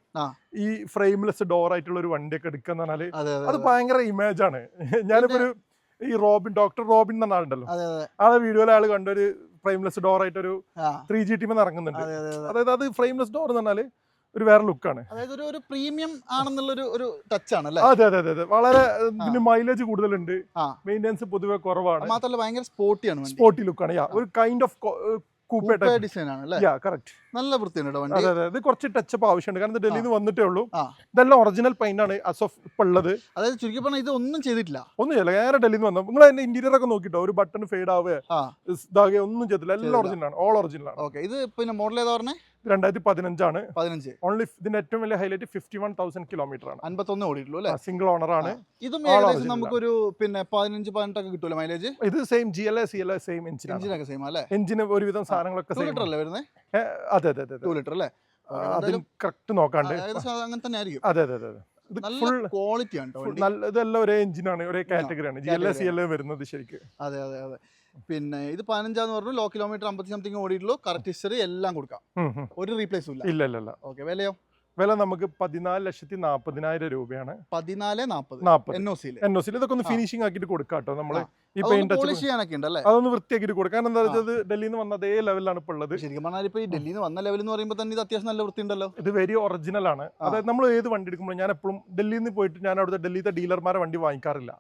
B: ഈ ഫ്രെയിംലെസ് ഡോർ ആയിട്ടുള്ള ഒരു വണ്ടിയൊക്കെ എടുക്കുന്ന പറഞ്ഞാല് അത് ഭയങ്കര ഇമേജ് ആണ്. ഞാനിപ്പോ ഒരു ഈ ഡോക്ടർ റോബിൻ എന്ന ആളുണ്ടല്ലോ, ആ വീഡിയോയിലെ ആള് കണ്ടൊരു ഫ്രെയിംലെസ് ഡോർ ആയിട്ടൊരു 3GT ഇറങ്ങുന്നുണ്ട്. അതായത് അത് ഫ്രെയിംലെസ് ഡോർ എന്ന് പറഞ്ഞാല് ഒരു വേറെ ലുക്കാണ്.
A: അതായത് ഒരു പ്രീമിയം ആണെന്നുള്ള ഒരു ടച്ച് ആണ്.
B: അതെ. വളരെ ഇതിന് മൈലേജ് കൂടുതലുണ്ട്, മെയിൻ്റെനൻസ് പൊതുവെ കുറവാണ്,
A: മാത്രമല്ല ഭയങ്കര സ്പോർട്ടിയാണ്,
B: സ്പോർട്ടി ലുക്കാണ്. ഒരു കൈൻഡ് ഓഫ്
A: ഡിസൈൻ ആണ്. നല്ല വൃത്തിയുണ്ട് വണ്ടി.
B: അതെ, ഇത് കുറച്ച് ടച്ചപ്പ് ആവശ്യമുണ്ട്, കാരണം ഇത് ഡൽഹിയിൽ നിന്ന് വന്നിട്ടേ ഉള്ളൂ. ഇതെല്ലാം ഒറിജിനൽ പെയിന്റ് ആണ് ആസ് ഓഫ് ഇപ്പൊ ഉള്ളത്.
A: അതായത് ചുരുക്കി പറഞ്ഞാൽ ഇത് ഒന്നും ചെയ്തിട്ടില്ല.
B: നേരെ ഡൽഹിയിൽ നിന്ന് വന്നു. നിങ്ങൾ അതിന്റെ ഇന്റീരിയർ ഒക്കെ നോക്കിട്ടോ, ഒരു ബട്ടൺ ഫെയ്ഡ് ആവുക ഇതാകെ ഒന്നും ചെയ്തില്ല, എല്ലാം ഒറിജിനൽ ആണ്, ഓൾ ഒറിജിനൽ ആണ്.
A: ഓക്കെ, ഇത് പിന്നെ മോഡൽ ഏതാ പറഞ്ഞേ?
B: 2015 ആണ്.
A: 15.
B: ഓൺലി ഇതിന്റെ ഏറ്റവും വലിയ ഹൈലൈറ്റ് 51,000 കിലോമീറ്റർ ആണ്.
A: 51 ഓടിയിട്ടുള്ളൂ അല്ലേ?
B: സിംഗിൾ ഓണർ ആണ്.
A: ഇതും ഏകദേശം നമുക്കൊരു പിന്നെ 15-18 ഒക്കെ കിട്ടൂല മൈലേജ്.
B: ഇത് സെയിം GLA CLA സെയിം എഞ്ചിനൊക്കെ
A: സെയിം അല്ലേ?
B: എഞ്ചിന് ഒരുവിധം സാധനങ്ങളൊക്കെ
A: 2 ലിറ്റർ അല്ലേ വരുന്നത്?
B: അതെ
A: 2 ലിറ്റർ അല്ലേ?
B: അതിന് കറക്റ്റ് നോക്കാണ്ട്
A: അങ്ങനെ തന്നെ ആയിരിക്കും.
B: അതെ. ഇത്
A: ഫുൾ ക്വാളിറ്റി ആണ്.
B: ഇതെല്ലാം ഒരേ എഞ്ചിനാണ്, ഒരേ കാറ്റഗറിയാണ് GLA CLA വരുന്നത് ശരിക്കും.
A: അതെ. പിന്നെ ഇത് 15 പറഞ്ഞു, ലോ കിലോമീറ്റർ 50 സംതിങ് ഓടിയിട്ടുള്ളൂ, കറക്റ്റ് ഹിസ്റ്ററി എല്ലാം കൊടുക്കാം, ഒരു റീപ്ലേസും
B: ഇല്ല.
A: ഓക്കെ, വിലയോ?
B: വില നമുക്ക് 14,40,000 രൂപയാണ്.
A: 14,40,000
B: NOC. ഇതൊക്കെ ഒന്ന് ഫിനിഷിംഗ് ആക്കിയിട്ട് കൊടുക്കാം കേട്ടോ. നമ്മള് ഈ
A: അതൊന്ന്
B: വൃത്തിയാക്കിയിട്ട് കൊടുക്കാം. കാരണം എന്താ വെച്ചാൽ ഡൽഹിയിൽ നിന്ന് വന്ന അതേ ലെവലിലാണ് ഇപ്പോൾ ഉള്ളത്.
A: ശരിക്കും പറഞ്ഞാൽ ഇപ്പൊ ഈ ഡൽഹിയിൽ നിന്ന് വന്ന ലെവൽ എന്ന് പറയുമ്പോൾ തന്നെ ഇത് അത്യാവശ്യം നല്ല വൃത്തി ഉണ്ടല്ലോ.
B: ഇത് വെരി ഒറിജിനൽ ആണ്. അതായത് നമ്മൾ ഏത് വണ്ടി എടുക്കുമ്പോൾ ഞാൻ എപ്പോഴും ഡൽഹിയിൽ നിന്ന് പോയിട്ട് ഞാൻ അവിടുത്തെ ഡൽഹിയിലെ ഡീലർമാരെ വണ്ടി വാങ്ങിക്കാറില്ല.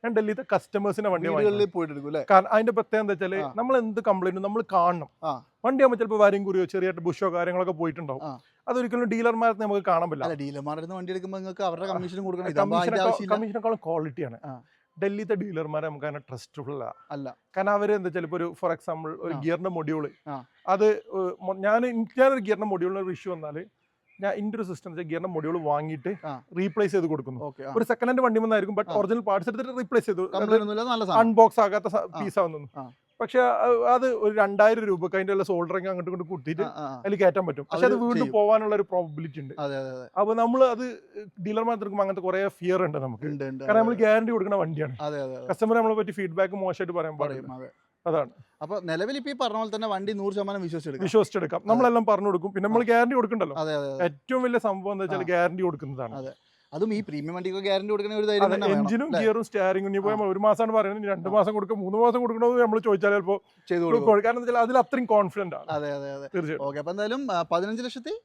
B: ഞാൻ ഡൽഹിയിലത്തെ കസ്റ്റമേഴ്സിന്റെ വണ്ടി
A: പോയിട്ട്.
B: കാരണം അതിന്റെ പ്രത്യേകത എന്താ വെച്ചാല് നമ്മൾ എന്ത് കംപ്ലൈന്റും നമ്മൾ കാണണം. വണ്ടി ആകുമ്പോൾ ചിലപ്പോൾ വരും കുറിയോ ചെറിയ ബുഷോ കാര്യങ്ങളൊക്കെ പോയിട്ടുണ്ടാവും. അതൊരിക്കലും ഡീലർമാരെ നമുക്ക് കാണാൻ പറ്റില്ല.
A: ഡീലർമാരുടെ വണ്ടി എടുക്കുമ്പോൾ നിങ്ങൾക്ക് അവരുടെ കമ്മീഷൻ കൊടുക്കണം.
B: കമ്മീഷനേക്കാളും ക്വാളിറ്റിയാണ്. ഡൽഹിയിലത്തെ ഡീലർമാരെ നമുക്ക് അങ്ങനെ ട്രസ്റ്റബിൾ അല്ല. കാരണം അവർ എന്താ വെച്ചാൽ ഇപ്പോൾ ഒരു ഫോർ എക്സാമ്പിൾ ഒരു ഗിയറിന്റെ മൊഡ്യൂള്, അത് ഞാനൊരു ഗിയറിന്റെ മൊഡ്യൂളിന് ഒരു ഇഷ്യൂ വന്നാൽ ഞാൻ ഇന്റെ ഒരു സിസ്റ്റം ഗിയറിന്റെ മൊഡ്യൂൾ വാങ്ങിയിട്ട് റീപ്ലേസ് ചെയ്ത് കൊടുക്കുന്നു. ഒരു സെക്കൻഡ് ഹാൻഡ് വണ്ടി വന്നായിരിക്കും, ബട്ട് ഒറിജിനൽ പാർട്സ് എടുത്തിട്ട് റീപ്ലേസ് ചെയ്തു, അൺബോക്സ് ആകാത്ത പീസ് ആവുന്നു. പക്ഷെ അത് ഒരു 2,000 രൂപക്ക് അതിന്റെ സോൾഡറിങ് അങ്ങോട്ട് കൊണ്ട് കൂട്ടിയിട്ട് അതിൽ കയറ്റാൻ പറ്റും. പക്ഷെ അത് വീണ്ടും പോകാനുള്ള ഒരു പ്രോബിലിറ്റി ഉണ്ട്. അപ്പൊ നമ്മൾ അത് ഡീലർമാർ എടുക്കുമ്പോൾ അങ്ങനത്തെ കുറെ ഫിയർ ഉണ്ട് നമുക്ക്. കാരണം നമ്മൾ ഗ്യാരണ്ടി കൊടുക്കുന്ന വണ്ടിയാണ്. കസ്റ്റമർ നമ്മളെ പറ്റി ഫീഡ്ബാക്ക് മോശമായിട്ട് പറയാൻ പാടില്ല. അതാണ്.
A: അപ്പൊ നിലവിൽ ഇപ്പൊ ഈ പറഞ്ഞ പോലെ തന്നെ വണ്ടി 100%
B: വിശ്വസിച്ചെടുക്കാം. നമ്മളെല്ലാം പറഞ്ഞു കൊടുക്കും. പിന്നെ നമ്മൾ ഗ്യാരണ്ടി കൊടുക്കണ്ടല്ലോ. ഏറ്റവും വലിയ സംഭവം എന്താ വെച്ചാൽ ഗ്യാരണ്ടി കൊടുക്കുന്നതാണ്.
A: അതും ഈ പ്രീമിയം വണ്ടിക്ക് ഗ്യാരണ്ടി കൊടുക്കുന്ന ഒരു ധൈര്യം.
B: എഞ്ചിനും ഗിയറും സ്റ്റിയറിംഗും ഇനി പോയാൽ 1 മാസമാണ് പറയുന്നത്, 2 മാസം കൊടുക്കും, 3 മാസം കൊടുക്കണമെന്ന് നമ്മൾ ചോദിച്ചാൽ ചിലപ്പോൾ ചെയ്തു കൊടുക്കും. കാരണം അതിൽ അത്രയും കോൺഫിഡന്റ് ആണ്.
A: തീർച്ചയായും. ഓക്കെ, അപ്പൊ എന്തായാലും 15,00,000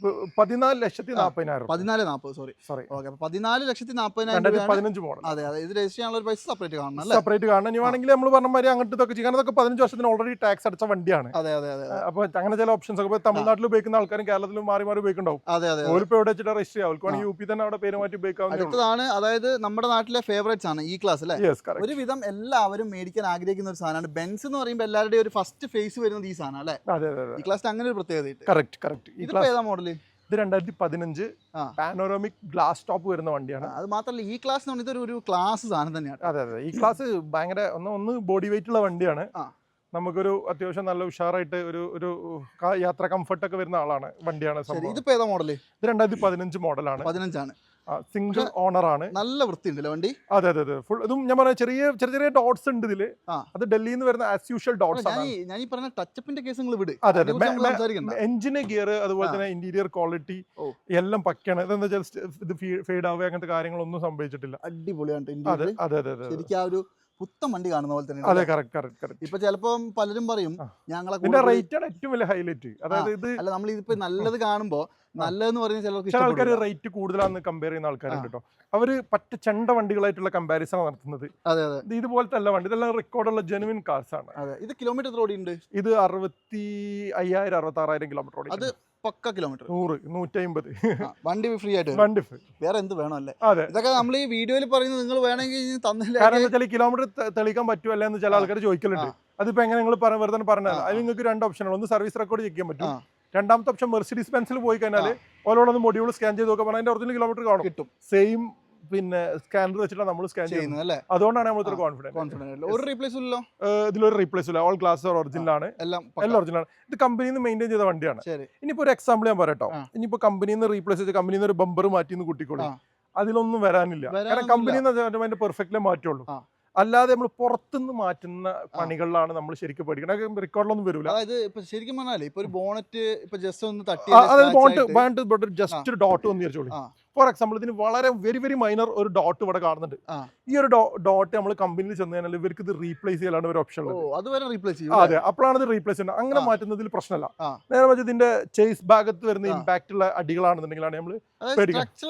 B: 14,40,000.
A: 14,40,000 സോറി. Okay, 14,40,000
B: 15 model.
A: അതെ, ഇത് രജിസ്റ്റർ ചെയ്യാനുള്ള ഒരു പൈസ സെപ്പറേറ്റ് കാണണം അല്ലേ?
B: സെപ്പറേറ്റ് കാണണം. ഇനി വേണമെങ്കിൽ നമ്മൾ പറഞ്ഞ മാതിരി അങ്ങോട്ട് ഇതൊക്കെ ചെയ്യാൻ, അതൊക്കെ 15 വർഷത്തിന് ഓൾറെഡി ടാക്സ് അടച്ച വണ്ടിയാണ്.
A: അതെ.
B: അപ്പൊ അങ്ങനെ ചില ഓപ്ഷൻസ് ഒക്കെ തമിഴ്നാട്ടിൽ ഉപയോഗിക്കുന്ന ആൾക്കാരും കേരളത്തിലും മാറി ഉപയോഗിക്കുന്നുണ്ടാവും.
A: അതെ.
B: ഓലിപ്പോ എവിടെ വെച്ചിട്ട് രജിസ്റ്റർ ചെയ്യാം, അവർക്ക് യു പി തന്നെ അവിടെ പേര് മാറ്റി ഉപയോഗിക്കാം.
A: അടുത്തതാണ്, അതായത് നമ്മുടെ നാട്ടിലെ ഫേവറേറ്റ്സ് ആണ് ഈ ക്ലാസ് അല്ലേ? ഒരുവിധം എല്ലാവരും മേടിക്കാൻ ആഗ്രഹിക്കുന്ന ഒരു സാധനമാണ്. ബെൻസ് എന്ന് പറയുമ്പോൾ എല്ലാവരുടെയും ഒരു ഫസ്റ്റ് ഫേസ് വരുന്നത് ഈ സാധനം അല്ലേ? ഈ ക്ലാസ്സിന് അങ്ങനെ ഒരു പ്രത്യേകത. ഇതിപ്പോ ഏതാ മോഡല്?
B: ഇത് 2015 പാനോറാമിക് ഗ്ലാസ് ടോപ്പ് വരുന്ന വണ്ടിയാണ്.
A: അത് മാത്രമല്ല ഈ ക്ലാസ് ഇതൊരു ക്ലാസ് സാധനം തന്നെയാണ്.
B: അതെ. ഈ ക്ലാസ് ഭയങ്കര ഒന്ന് ബോഡി വെയിറ്റ് ഉള്ള വണ്ടിയാണ്. നമുക്കൊരു അത്യാവശ്യം നല്ല ഉഷാറായിട്ട് ഒരു യാത്ര കംഫർട്ട് ഒക്കെ വരുന്ന വണ്ടിയാണ്.
A: ഇതിപ്പോ ഏതാ മോഡല്?
B: ഇത് 2015 മോഡലാണ്.
A: 15
B: സിംഗിൾ ഓണർ ആണ്.
A: നല്ല വൃത്തിയുണ്ടല്ലോ വണ്ടി.
B: അതെ. ഫുൾ ഇതും ഞാൻ പറഞ്ഞ ചെറിയ ഡോട്ട്സ് ഉണ്ട് ഇതില്. അത് ഡൽഹിയിൽ നിന്ന് വരുന്ന ആസ് യൂഷ്വൽ ഡോട്ട്സ് ആണ്.
A: ഞാൻ ഈ പറഞ്ഞ ടച്ചപ്പിന്റെ കേസ് നിങ്ങൾ വിട്.
B: അതെ. എഞ്ചിന് ഗിയർ അതുപോലെ തന്നെ ഇന്റീരിയർ ക്വാളിറ്റി എല്ലാം പക്കയാണ്. ഇതെന്താ വെച്ചാൽ ഇത് ഫെയ്ഡ് ആവുക അങ്ങനത്തെ കാര്യങ്ങളൊന്നും സംഭവിച്ചിട്ടില്ല.
A: അടിപൊളിയാണ്.
B: അതെ.
A: ശരിക്കും ആ ഒരു പുത്തൻ വണ്ടി കാണുന്ന പോലെ തന്നെ.
B: അതെ, കറക്റ്റ്.
A: ഇപ്പൊ ചിലപ്പോ പലരും പറയും ഞങ്ങളെ
B: റേറ്റ് ആണ് ഏറ്റവും വലിയ ഹൈലൈറ്റ്. അതായത് ഇത്
A: അല്ല, നമ്മൾ ഇതിപ്പോ നല്ലത് കാണുമ്പോ നല്ലതെന്ന് പറഞ്ഞാൽ
B: ചില ആൾക്കാർ റേറ്റ് കൂടുതലാണെന്ന് കമ്പയർ ചെയ്യുന്ന ആൾക്കാരുണ്ട് കേട്ടോ. അവര് പറ്റ ചെണ്ട വണ്ടികളായിട്ടുള്ള കമ്പാരിസൺ നടത്തുന്നത്. ഇതുപോലത്തെ അല്ല വണ്ടി, ഇതെല്ലാം റെക്കോർഡുള്ള ജെനുവിൻ കാർസ് ആണ്.
A: ഇത് കിലോമീറ്റർ ഓടിയുണ്ട്.
B: ഇത് 65,000 66,000 കിലോമീറ്റർ ഓടി.
A: അത് പക്ക കിലോമീറ്റർ
B: 100 150
A: വണ്ടി ഫ്രീ ആയിട്ട്.
B: വണ്ടി ഫ്രീ.
A: വേറെ എന്ത് വേണം അല്ലേ?
B: അതെ.
A: ഇതൊക്കെ നമ്മൾ ഈ വീഡിയോയിൽ പറയുന്നത് നിങ്ങൾ വേണമെങ്കിൽ തന്നില്ല.
B: കാരണം കിലോമീറ്റർ തെളിയിക്കാൻ പറ്റുമല്ല എന്ന് ചില ആൾക്കാർ ചോദിക്കലുണ്ട്. അതിപ്പോ എങ്ങനെ നിങ്ങൾ വെറുതെ പറഞ്ഞാൽ അത് നിങ്ങൾക്ക് 2 ഓപ്ഷനാണ്. ഒന്ന് സർവീസ് റെക്കോർഡ് ചെക്ക് ചെയ്യാൻ പറ്റും. രണ്ടാമത്തെ ഓപ്ഷൻ മെർസിഡീസ് ബെൻസിൽ പോയി കഴിഞ്ഞാൽ ഓരോടൊന്ന് മൊഡ്യൂൾ സ്കാൻ ചെയ്ത് നോക്കാൻ പറഞ്ഞാൽ അതിന്റെ ഒറിജിനൽ കിലോമീറ്റർ കാണും, കിട്ടും. സെയിം പിന്നെ സ്കാനർ വെച്ചിട്ടാണ് നമ്മൾ സ്കാൻ ചെയ്യുന്നത് അല്ലേ? അതുകൊണ്ടാണ് നമ്മൾ ഇത്ര കോൺഫിഡന്റ്.
A: ഒരു റീപ്ലേസ് ഇല്ലോ,
B: ഇതിലൊരു റീപ്ലേസ് ഇല്ല. ഓൾ ഗ്ലാസ് ഒറിജിനൽ ആണ്, എല്ലാം ഒറിജിനൽ ആണ്. ഇത് കമ്പനിയിൽ നിന്ന് മെയിൻറ്റെയിൻ ചെയ്ത വണ്ടിയാണ്. ഇനിയിപ്പോ ഒരു എക്സാമ്പിൾ ഞാൻ പറയട്ടോ. ഇനിയിപ്പോ കമ്പനിയിൽ നിന്ന് റീപ്ലേസ് ചെയ്ത് കമ്പനിയിൽ നിന്ന് ഒരു ബമ്പർ മാറ്റി കൂട്ടിക്കോളൂ, അതിലൊന്നും വരാനില്ല. കാരണം കമ്പനിയിൽ നിന്ന് അതിന്റെ പെർഫെക്റ്റ്ലേ മാറ്റുള്ളൂ. അല്ലാതെ നമ്മൾ പുറത്തുനിന്ന് മാറ്റുന്ന പണികളിലാണ് നമ്മൾ ശരിക്കും പഠിക്കണം. റെക്കോർഡിലൊന്നും വരില്ല.
A: അതായത് ഇപ്പൊ ശരിക്കും പറഞ്ഞാൽ ഇപ്പൊ ഒരു ബോണറ്റ് ഇപ്പൊ ജസ്റ്റ് ഒന്ന് തട്ടി,
B: ജസ്റ്റ് ഒരു ഡോട്ട് ഒന്ന് വിചാരിച്ചോളൂ. ഫോർ എക്സാമ്പിൾ ഇതിന് വളരെ വെരി മൈനർ ഒരു ഡോട്ട് ഇവിടെ കാണുന്നുണ്ട്. ഈ ഒരു ഡോട്ട് നമ്മൾ കമ്പനിയിൽ ചെന്ന് കഴിഞ്ഞാൽ ഇവർക്ക് ഇത് റീപ്ലേസ് ചെയ്യാനാണ് ഒരു ഓപ്ഷൻ ഉള്ളത്. അതെ, അപ്പോഴാണ് ഇത് റീപ്ലേസ് ചെയ്യുന്നത്. അങ്ങനെ മാറ്റുന്നതിൽ പ്രശ്നമല്ല. നേരെ മറിച്ച് ഇതിന്റെ ചേസ് ഭാഗത്ത് വരുന്ന ഇമ്പാക്ട് ഉള്ള അടികളാണെന്നുണ്ടെങ്കിലാണ് നമ്മൾ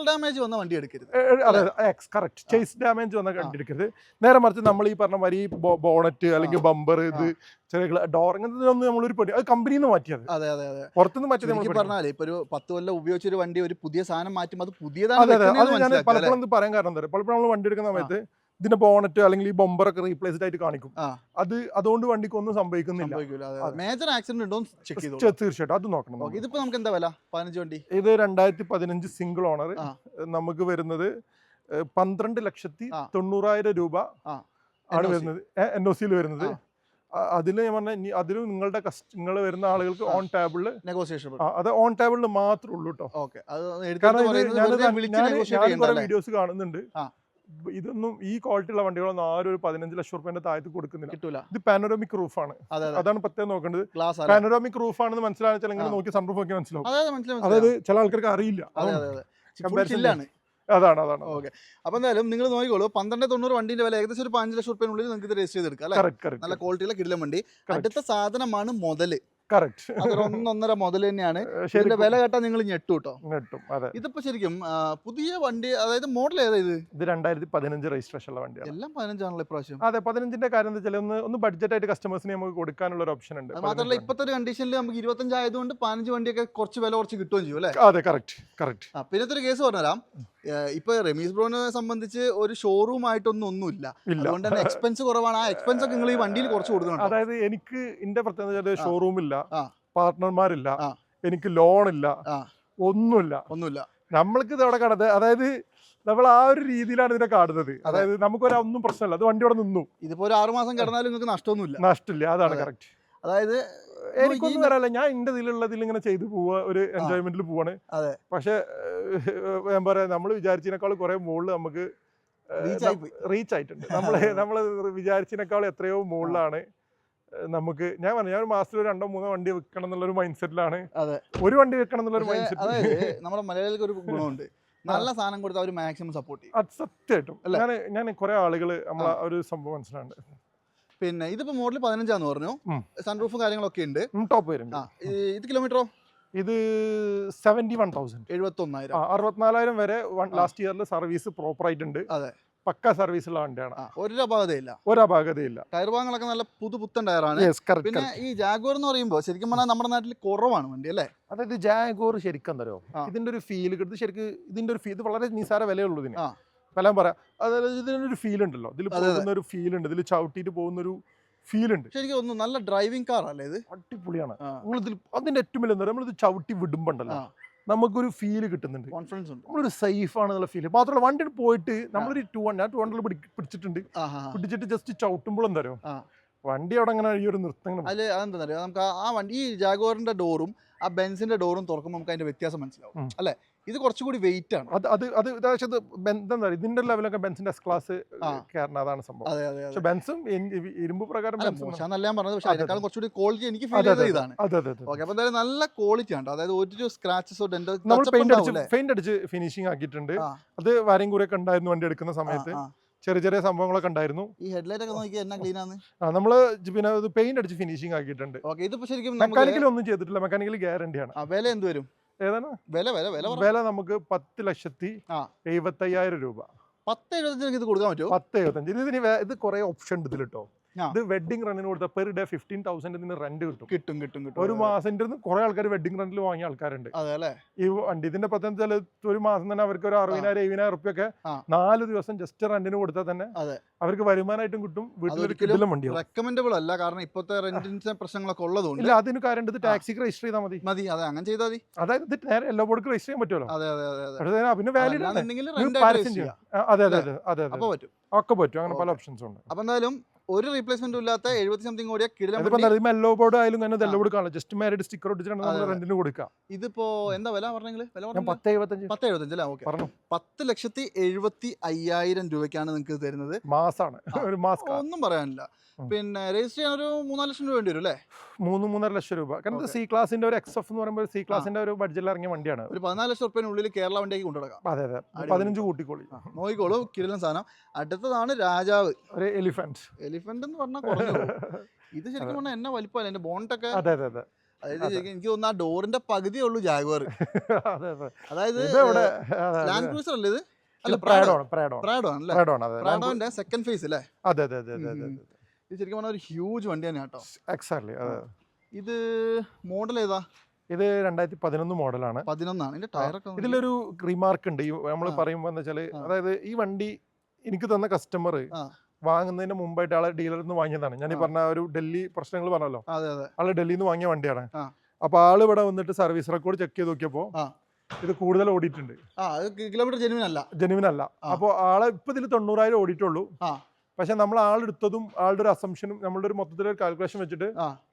A: ഡാമേജ് വന്ന വണ്ടി എടുക്കരുത്.
B: അതെ, കറക്റ്റ്. ചേസ് ഡാമേജ് വന്ന വണ്ടി എടുക്കരുത്. നേരെ മറിച്ച് നമ്മൾ ഈ പറഞ്ഞ മാതിരി ബോണറ്റ് അല്ലെങ്കിൽ ബമ്പർ, ഇത് ചെറിയ ഡോർ, ഇങ്ങനത്തെ നമ്മളൊരു പണി അത് കമ്പനിയിൽ നിന്ന് മാറ്റിയത്. പുറത്തുനിന്ന് മാറ്റിയത്
A: പറഞ്ഞാൽ ഇപ്പൊ ഒരു 10 കൊല്ലം ഉപയോഗിച്ചൊരു വണ്ടി ഒരു പുതിയ സാധനം മാറ്റും, അത്
B: പുതിയതാണ്. ഞാൻ പലപ്പോഴും പറയാൻ കാരണം എന്താ, പലപ്പോഴും നമ്മൾ വണ്ടി എടുക്കുന്ന സമയത്ത് ഇതിന്റെ ബോണറ്റ് അല്ലെങ്കിൽ ഈ ബൊമ്പറൊക്കെ റീപ്ലേസ്ഡ് ആയിട്ട് കാണിക്കും. അതുകൊണ്ട് വണ്ടിക്ക് ഒന്നും സംഭവിക്കുന്നില്ല.
A: മേജർ ആക്സിഡന്റ് ഉണ്ടോ ചെക്ക് ചെയ്തു,
B: തീർച്ചയായിട്ടും അത് നോക്കണം.
A: ഇതിപ്പോ നമുക്ക് എന്താ വില 15 വണ്ടി?
B: ഇത് 2015 സിംഗിൾ ഓണർ നമുക്ക് വരുന്നത് 12,90,000 രൂപ ആണ് വരുന്നത്, NOC വരുന്നത്. അതിൽ ഞാൻ പറഞ്ഞ അതിലും നിങ്ങൾ വരുന്ന ആളുകൾക്ക് ഓൺ ടേബിളിൽ
A: നെഗോസിയേഷൻ,
B: അത് ഓൺ ടേബിളിൽ മാത്രമേ ഉള്ളൂ കേട്ടോ. കാരണം ഞാൻ കുറെ വീഡിയോസ് കാണുന്നുണ്ട്, ഇതൊന്നും ഈ ക്വാളിറ്റി ഉള്ള വണ്ടികളൊന്നും ആരും ഒരു 15 ലക്ഷം റുപ്യന്റെ താഴത്ത് കൊടുക്കുന്നില്ല. ഇത് പാനോറാമിക് റൂഫാണ്, അതാണ് പ്രത്യേകം നോക്കേണ്ടത്. പാനോറാമിക് റൂഫ് ആണെന്ന് മനസ്സിലാണെന്ന് ഇങ്ങനെ നോക്കി സൺറൂഫ് നോക്കി മനസ്സിലാവും. അതായത് ചില ആൾക്കാർക്ക് അറിയില്ല. അതാണ്.
A: ഓക്കെ, അപ്പൊ എന്തായാലും നിങ്ങൾ നോക്കിക്കോളൂ. 1290 വണ്ടിന്റെ വില ഏകദേശം ഒരു 5 ലക്ഷം റുപ്യനുള്ളിൽ നിങ്ങൾക്ക് ഇത് രജിസ്റ്റർ ചെയ്തെടുക്കാം അല്ലേ? നല്ല ക്വാളിറ്റിയുള്ള കിടിലം വണ്ടി. അടുത്ത സാധനമാണ് മുതല്. അതൊരു 1.5 മുതൽ തന്നെയാണ്. ഇതിന്റെ വില കേട്ടാൽ നിങ്ങൾ ഞെട്ടും കേട്ടോ. ഇതിപ്പോ ശരിക്കും പുതിയ വണ്ടി, അതായത് മോഡൽ ഏതാ ഇത്?
B: 2015 രജിസ്ട്രേഷൻ ഉള്ള വണ്ടിയാണ്.
A: എല്ലാം 15 ആണല്ലോ ഇപ്രാവശ്യം.
B: അതെ, 15ന്റെ കാര്യം എന്താ വെച്ചാൽ ഒന്ന് ബഡ്ജറ്റ് ആയിട്ട് കസ്റ്റമേഴ്സിന് നമുക്ക് കൊടുക്കാനുള്ള ഒരു ഓപ്ഷൻ ഉണ്ട്.
A: മാത്രമല്ല ഇപ്പോഴത്തെ ഒരു കണ്ടീഷനിൽ നമുക്ക് 25 ആയതുകൊണ്ട് 15 വണ്ടിയൊക്കെ കുറച്ച് വില കുറച്ച് കിട്ടുകയും ചെയ്യും അല്ലേ?
B: അതെ, കറക്റ്റ്.
A: പിന്നത്തെ ഒരു കേസ് പറഞ്ഞുതരാം. ഇപ്പൊ റമീസ് ബ്രോനെ സംബന്ധിച്ച് ഒരു ഷോറൂം ആയിട്ടൊന്നുമില്ല, അതുകൊണ്ട് തന്നെ എക്സ്പെൻസ് കുറവാണ്. ആ എക്സ്പെൻസ് ഒക്കെ നിങ്ങൾ ഈ വണ്ടിയിൽ കുറച്ച് കൊടുക്കണം.
B: അതായത് എനിക്ക് എന്റെ പ്രത്യേകത ഷോറൂം ഇല്ല, പാർട്ട്ണർമാരില്ല, എനിക്ക് ലോൺ ഇല്ല, ഒന്നുമില്ല. നമ്മൾക്ക് ഇത് അവിടെ കടന്നത്, അതായത് നമ്മൾ ആ ഒരു രീതിയിലാണ് ഇതിനെ കാണുന്നത്. അതായത് നമുക്കൊരൊന്നും പ്രശ്നമില്ല, അത് വണ്ടി അവിടെ നിന്നു.
A: ഇതിപ്പോ ഒരു 6 മാസം കിടന്നാലും നിങ്ങൾക്ക്
B: നഷ്ടമില്ല. അതാണ് കറക്റ്റ്.
A: അതായത്
B: എനിക്കൊന്നും വരാല്ല, ഞാൻ എന്റെ ഇതിലുള്ളതിൽ ഇങ്ങനെ ചെയ്തു പോവാ, ഒരു എൻജോയ്മെന്റിൽ പോവാണ്. പക്ഷെ ഞാൻ പറയാ, നമ്മൾ വിചാരിച്ചതിനേക്കാൾ കുറെ മുകളിൽ നമുക്ക് റീച്ച് ആയിട്ടുണ്ട്. നമ്മള് വിചാരിച്ചതിനേക്കാൾ എത്രയോ മുകളിലാണ് നമുക്ക്. ഞാൻ പറഞ്ഞു, ഞാൻ ഒരു മാസത്തിൽ 2-3 വണ്ടി വെക്കണം എന്നുള്ളൊരു മൈൻഡ് സെറ്റിലാണ്. ഒരു വണ്ടി വെക്കണം എന്നുള്ളൊരു മൈൻഡ് സെറ്റ്.
A: അതായത് നമ്മുടെ മലയാളികൾക്ക് ഒരു ഗുണമുണ്ട്, നല്ല സാധനം കൊടുത്താൽ അവർ മാക്സിമം സപ്പോർട്ട് ചെയ്യും.
B: അത് സത്യമായിട്ടും ഞാൻ കുറെ ആളുകൾ നമ്മളെ ഒരു സംഭവം മനസ്സിലാണ്ട്.
A: പിന്നെ ഇതിപ്പോ മോഡൽ 15 പറഞ്ഞു, സൺറൂഫും കാര്യങ്ങളൊക്കെ ഉണ്ട്,
B: ടോപ്പ് വരും.
A: ഇത് കിലോമീറ്ററോ?
B: ഇത് 71,000.
A: 71,000.
B: 64,000 വരെ ലാസ്റ്റ് ഇയറിൽ സർവീസ് പ്രോപ്പർ ആയിട്ടുണ്ട്.
A: അതെ,
B: പക്ക സർവീസ് ഉള്ള വണ്ടിയാണ്.
A: ഒരു അപാകതയില്ല.
B: ടയർ
A: ഭാഗങ്ങളൊക്കെ നല്ല പുത്തൻ ടയറാണ്. പിന്നെ ഈ ജാഗ്വാർ എന്ന് പറയുമ്പോൾ ശരിക്കും പറഞ്ഞാൽ നമ്മുടെ നാട്ടിൽ കുറവാണ് വണ്ടി അല്ലേ?
B: അതായത് ജാഗ്വാർ ശരിക്കും എന്തോ ഇതിന്റെ ഒരു ഫീൽ ശരിക്കും ഇതിന്റെ ഒരു ഇത് വളരെ നിസാര വിലയുള്ളൂ ഇതിന്. എല്ലാം പറയാം. അതായത് ഇതിനൊരു ഫീൽ ഉണ്ടല്ലോ, ഇതിൽ പോകുന്ന ഒരു ഫീൽ ഉണ്ട്, ഇതിൽ ചവിട്ടിയിട്ട് പോകുന്ന ഒരു ഫീൽ ഉണ്ട്.
A: ശരിക്കും ഒന്ന് നല്ല ഡ്രൈവിംഗ് കാർ അല്ലേ ഇത്?
B: അടിപൊളിയാണ്. നമ്മളിതിൽ അതിന്റെ ഏറ്റവും വലിയ എന്താ പറയുക, നമ്മളിത് ചവിട്ടി വിടുമ്പോണ്ടല്ലോ നമുക്കൊരു ഫീല് കിട്ടുന്നുണ്ട്,
A: കോൺഫിഡൻസ് ഉണ്ട്,
B: നമ്മളൊരു സേഫ് ആണെന്നുള്ള ഫീല്. മാത്രമല്ല വണ്ടി പോയിട്ട് നമ്മളൊരു 200 പിടിച്ചിട്ടുണ്ട്, പിടിച്ചിട്ട് ജസ്റ്റ് ചവിട്ടുമ്പോൾ എന്താ പറയുക വണ്ടി അവിടെ അങ്ങനെ ഈ ഒരു നൃത്തങ്ങൾ.
A: അല്ലെ അതെന്താ പറയുക, നമുക്ക് ആ വണ്ടി ഈ ജാഗ്വാറിന്റെ ഡോറും ആ ബെൻസിന്റെ ഡോറും തുറക്കുമ്പോൾ നമുക്ക് അതിന്റെ വ്യത്യാസം മനസ്സിലാവും അല്ലെ? ഇത് കുറച്ചുകൂടി വെയിറ്റ് ആണ്.
B: എന്താ ഇതിന്റെ ലെവലൊക്കെ ബെൻസിന്റെ എസ് ക്ലാസ് കയറണം, അതാണ് സംഭവം. പക്ഷെ ബെൻസും ഇരുമ്പ് പ്രകാരം
A: നല്ല ഞാൻ പറഞ്ഞത്, പക്ഷേ അതിനേക്കാളും കുറച്ചുകൂടി ക്വാളിറ്റി എനിക്ക് ഫീൽ ചെയ്തത് ഇതാണ്. ഓക്കെ, അപ്പൊ എന്തായാലും നല്ല ക്വാളിറ്റി ആണ്. അതായത് ഒരു സ്ക്രാച്ചസോ
B: നമ്മൾ പെയിന്റ് അടിച്ച് ഫിനിഷിംഗ് ആക്കിയിട്ടുണ്ട്. അത് വരയും കൂടെ ഒക്കെ ഉണ്ടായിരുന്നു വണ്ടി എടുക്കുന്ന സമയത്ത്, ചെറിയ ചെറിയ സംഭവങ്ങളൊക്കെ ഉണ്ടായിരുന്നു.
A: ഈ ഹെഡ്ലൈറ്റ് ഒക്കെ നോക്കി എന്നാ ക്ലീൻ ആണ്.
B: നമ്മള് പിന്നെ പെയിന്റ് അടിച്ച് ഫിനിഷിംഗ് ആക്കിയിട്ടുണ്ട്.
A: ഇതിപ്പോ ശരിക്കും
B: മെക്കാനിക്കൽ ഒന്നും ചെയ്തിട്ടില്ല, മെക്കാനിക്കൽ ഗ്യാരണ്ടിയാണ്.
A: വില എന്ത് വരും?
B: ഏതാണ് വില? നമുക്ക് 10,70,75,000 രൂപ.
A: 10,75 ഇത് കൊടുക്കാൻ പറ്റുമോ?
B: 10,75. ഇത് കുറെ ഓപ്ഷൻ ഉണ്ട് ഇതിൽ കേട്ടോ. ഇത് വെഡിങ് റണ്ണിന് കൊടുത്താൽ പെർ ഡേ 15,000 ഇതിന് റെന്റ് കിട്ടും. ഒരു മാസത്തിന്റെ കുറെ ആൾക്കാർ വെഡിങ് റെന്റിൽ വാങ്ങിയ ആൾക്കാരുണ്ട് ഈ വണ്ടി. ഇതിന്റെ പത്തെന്ന് ഒരു മാസം തന്നെ അവർക്ക് ഒരു 60,000-70,000 റുപ്യൊക്കെ 4 ദിവസം ജസ്റ്റ് റെന്റിന് കൊടുത്താൽ തന്നെ അവർക്ക് വരുമാനമായിട്ടും കിട്ടും. വീട്ടിലൊരു കിടിലം വണ്ടി.
A: റെക്കമെൻഡബിൾ അല്ല, കാരണം ഇപ്പോഴത്തെ റെന്റിന്റെ പ്രശ്നങ്ങളൊക്കെ ഉള്ളതുകൊണ്ട്.
B: ഇല്ല, അതിന് കാര്യം ഇത് ടാക്സിക്ക് രജിസ്റ്റർ ചെയ്താൽ മതി.
A: അതെ, അങ്ങനെ ചെയ്താൽ മതി.
B: അതായത് ഇത് നേരെ എല്ലാ ബോർഡിക്ക് രജിസ്റ്റർ ചെയ്യാൻ പറ്റുമല്ലോ. പിന്നെ വാലിഡ് ആണ്, ഒക്കെ പറ്റും. അങ്ങനെ പല ഓപ്ഷൻസ് ഉണ്ട്.
A: അപ്പൊ എന്തായാലും ഒരു റീപ്ലേസ്മെന്റും ഇല്ലാത്ത 70-something ഓടിയ
B: മെല്ലോ ബോർഡ് ആയാലും തന്നെ എല്ലോ ബോർഡ് കാണാം. ജസ്റ്റ് മാരിഡ് സ്റ്റിക്കർ ഒട്ടിച്ചിട്ടാണ് നമ്മൾ റെന്റിന് കൊടുക്കാം.
A: ഇതിപ്പോ എന്താ വില പറഞ്ഞെങ്കിൽ?
B: 10,75
A: അല്ലേ? ഓക്കെ, 10,75,000 രൂപയ്ക്കാണ് നിങ്ങൾക്ക് തരുന്നത്.
B: മാസാണ്, ഒരു മാസം
A: ഒന്നും പറയാനില്ല. പിന്നെ രജിസ്റ്റർ ചെയ്യാൻ ഒരു 3-4 ലക്ഷം രൂപ വേണ്ടി വരും അല്ലേ?
B: 3-3.5 ലക്ഷം രൂപ. കാരണം സി ക്ലാസിന്റെ ഒരു XF എന്ന് പറയുമ്പോൾ സി ക്ലാസിന്റെ ഒരു ബഡ്ജറ്റിൽ ഇറങ്ങിയ വണ്ടിയാണ്.
A: ഒരു 14 ലക്ഷം റുപ്യനുള്ളിൽ കേരള വണ്ടിയാക്കി കൊണ്ടുനടക്കാം.
B: അതെ, 15 കൂട്ടിക്കോളി
A: നോക്കിക്കോളൂ, കിടിലൻ സാധനം. അടുത്തതാണ് രാജാവ്.
B: ഒരു എലിഫന്റ് എന്ന്
A: പറഞ്ഞാൽ കുറഞ്ഞു. ഇത് ശരിക്കും പറഞ്ഞാൽ എന്നാ വലിപ്പമല്ല, എന്റെ ബോണ്ടൊക്കെ. അതായത് എനിക്ക് തോന്നുന്നു ആ ഡോറിന്റെ പകുതിയേ ഉള്ളൂ ജാഗ്വാർ. അതായത് ലാൻഡ് ക്രൂസർ അല്ലേ ഇത്? അല്ല, പ്രാഡോ ആണല്ലേ? പ്രാഡോന്റെ സെക്കൻഡ് ഫേസ് അല്ലേ?
B: അതെ.
A: ഇത് ശരിക്കും പറഞ്ഞാൽ ഒരു ഹ്യൂജ് വണ്ടി തന്നെയാണ് കേട്ടോ.
B: എക്സാക്ട്ലി.
A: ഇത് മോഡൽ ഏതാ?
B: ഇത് 2011 മോഡലാണ്.
A: 11 ഇതിന്റെ ടയറൊക്കെ.
B: ഇതിലൊരു റിമാർക്ക് ഉണ്ട് നമ്മൾ പറയുമ്പോൾ എന്താ വെച്ചാല്, അതായത് ഈ വണ്ടി എനിക്ക് തന്ന കസ്റ്റമർ വാങ്ങുന്നതിന് മുമ്പായിട്ട് ആളെ ഡീലറിൽ നിന്ന് വാങ്ങിയതാണ്. ഞാൻ ഈ പറഞ്ഞ ഒരു ഡൽഹി പ്രശ്നങ്ങൾ പറഞ്ഞല്ലോ, ആള് ഡൽഹിയിൽ നിന്ന് വാങ്ങിയ വണ്ടിയാണ്. അപ്പൊ ആള് ഇവിടെ വന്നിട്ട് സർവീസ് റെക്കോർഡ് ചെക്ക് ചെയ്ത് നോക്കിയപ്പോ ഇത് കൂടുതൽ ഓടിയിട്ടുണ്ട്.
A: കിലോമീറ്റർ ജെനുവിൻ അല്ല.
B: അപ്പൊ ആളെ ഇപ്പൊ ഇതിൽ 90,000 ഓടിയിട്ടുള്ളൂ. പക്ഷെ നമ്മൾ ആളെടുത്തതും ആളുടെ ഒരു അസംഷനും നമ്മളുടെ ഒരു മൊത്തത്തിലൊരു കാൽക്കുലേഷൻ വെച്ചിട്ട്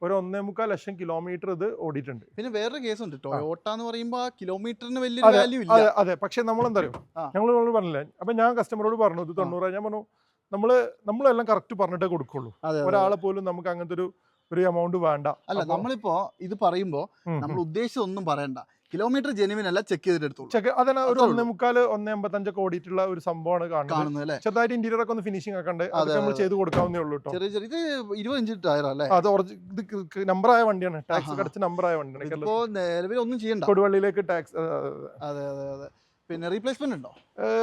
B: ഒരു 1.25 ലക്ഷം കിലോമീറ്റർ ഇത് ഓടിയിട്ടുണ്ട്.
A: പിന്നെ വേറൊരു കേസ് ഉണ്ട്, ടൊയോട്ട എന്ന് പറയുമ്പോൾ കിലോമീറ്ററിന് വലിയ വാല്യൂ ഇല്ല.
B: അതെ, പക്ഷെ നമ്മൾ എന്താ പറയുക, ഞങ്ങൾ പറഞ്ഞില്ല. അപ്പൊ ഞാൻ കസ്റ്റമറോട് പറഞ്ഞു ഇത് 90,000. ഞാൻ പറഞ്ഞു നമ്മളെല്ലാം കറക്റ്റ് പറഞ്ഞിട്ടേ കൊടുക്കുള്ളൂ. ഒരാളെ പോലും നമുക്ക് അങ്ങനത്തെ ഒരു എമൗണ്ട് വേണ്ട.
A: അല്ല, നമ്മളിപ്പോ ഇത് പറയുമ്പോ നമ്മൾ ഉദ്ദേശിച്ചൊന്നും പറയണ്ട. കിലോമീറ്റർ ജെനുവിൻ അല്ല, ചെക്ക് ചെയ്തിട്ട് എടുത്തോളൂ.
B: അതന്നെ ഒരു 1.25-1.85 ഓടിയിട്ടുള്ള ഒരു സംഭവമാണ് കാണുന്നത്. ചെറുതായിട്ട് ഇന്റീരിയർ ഒക്കെ ഒന്ന് ഫിനിഷിംഗ് ആക്കണ്ടേ, അതൊക്കെ നമ്മൾ ചെയ്ത് കൊടുക്കാവുന്നേ ഉള്ളൂ.
A: ഇത് 20 ഇഞ്ച് ടയർ അല്ലേ?
B: അത് നമ്പറായ വണ്ടിയാണ്, ടാക്സ് കടിച്ച നമ്പറായ വണ്ടിയാണ്.
A: ഇപ്പോ നിലവിൽ ഒന്നും ചെയ്യണ്ട,
B: കൊടുവള്ളിയിലേക്ക് ടാക്സ്.
A: അതെ. പിന്നെ റീപ്ലേസ്മെന്റ് ഉണ്ടോ?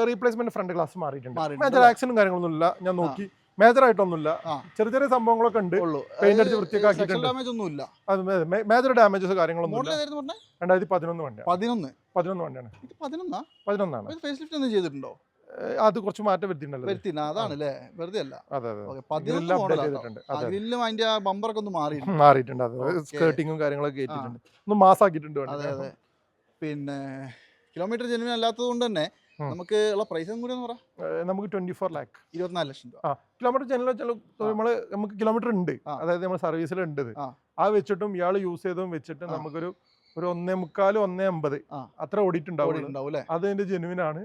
B: റീപ്ലേസ്മെന്റ് ഫ്രണ്ട് ഗ്ലാസ് മാറിയിട്ടുണ്ട്. മേജർ ആക്സിഡന്റും കാര്യങ്ങളൊന്നും ഇല്ല, ഞാൻ നോക്കി. മേജർ ആയിട്ടൊന്നുമില്ല, ചെറിയ സംഭവങ്ങളൊക്കെ ഉണ്ട്. പെയിന്റ് അടിച്ച് വൃത്തിയൊക്കെ ആക്കിയിട്ടുണ്ട്. മേജർ ഡാമേജസ് കാര്യങ്ങളൊന്നും ഇല്ല. 2011 വണ്ടിയാണ്. 11 വണ്ടിയാണ്. 11
A: ചെയ്തിട്ടുണ്ടോ?
B: അത് കുറച്ച് മാറ്റം വരുത്തിയിട്ടുണ്ടല്ലോ.
A: അതാണ് അല്ലേ, വെറുതെ അല്ല. ബമ്പറൊക്കെ ഒന്ന്
B: മാറിയിട്ടുണ്ട്. സ്കേർട്ടിങ്ങും കാര്യങ്ങളൊക്കെ കേട്ടിട്ടുണ്ട്, ഒന്ന് മാസാക്കിയിട്ടുണ്ട്.
A: പിന്നെ കിലോമീറ്റർ ജെനുവിൻ അല്ലാത്തത് കൊണ്ട് തന്നെ നമുക്ക് ഉള്ള പ്രൈസും കൂടി എന്ന് പറയാം.
B: നമുക്ക് 24 lakh,
A: 24 ലക്ഷം രൂപ.
B: കിലോമീറ്റർ നമുക്ക് കിലോമീറ്റർ ഉണ്ട്, അതായത് നമ്മൾ സർവീസിലുണ്ട്. ആ വെച്ചിട്ടും ഇയാൾ യൂസ് ചെയ്തതും വെച്ചിട്ട് നമുക്കൊരു 1.25-1.50 അത്ര ഓടിയിട്ടുണ്ടാവും. അതിന്റെ ജെനുവിൻ ആണ്.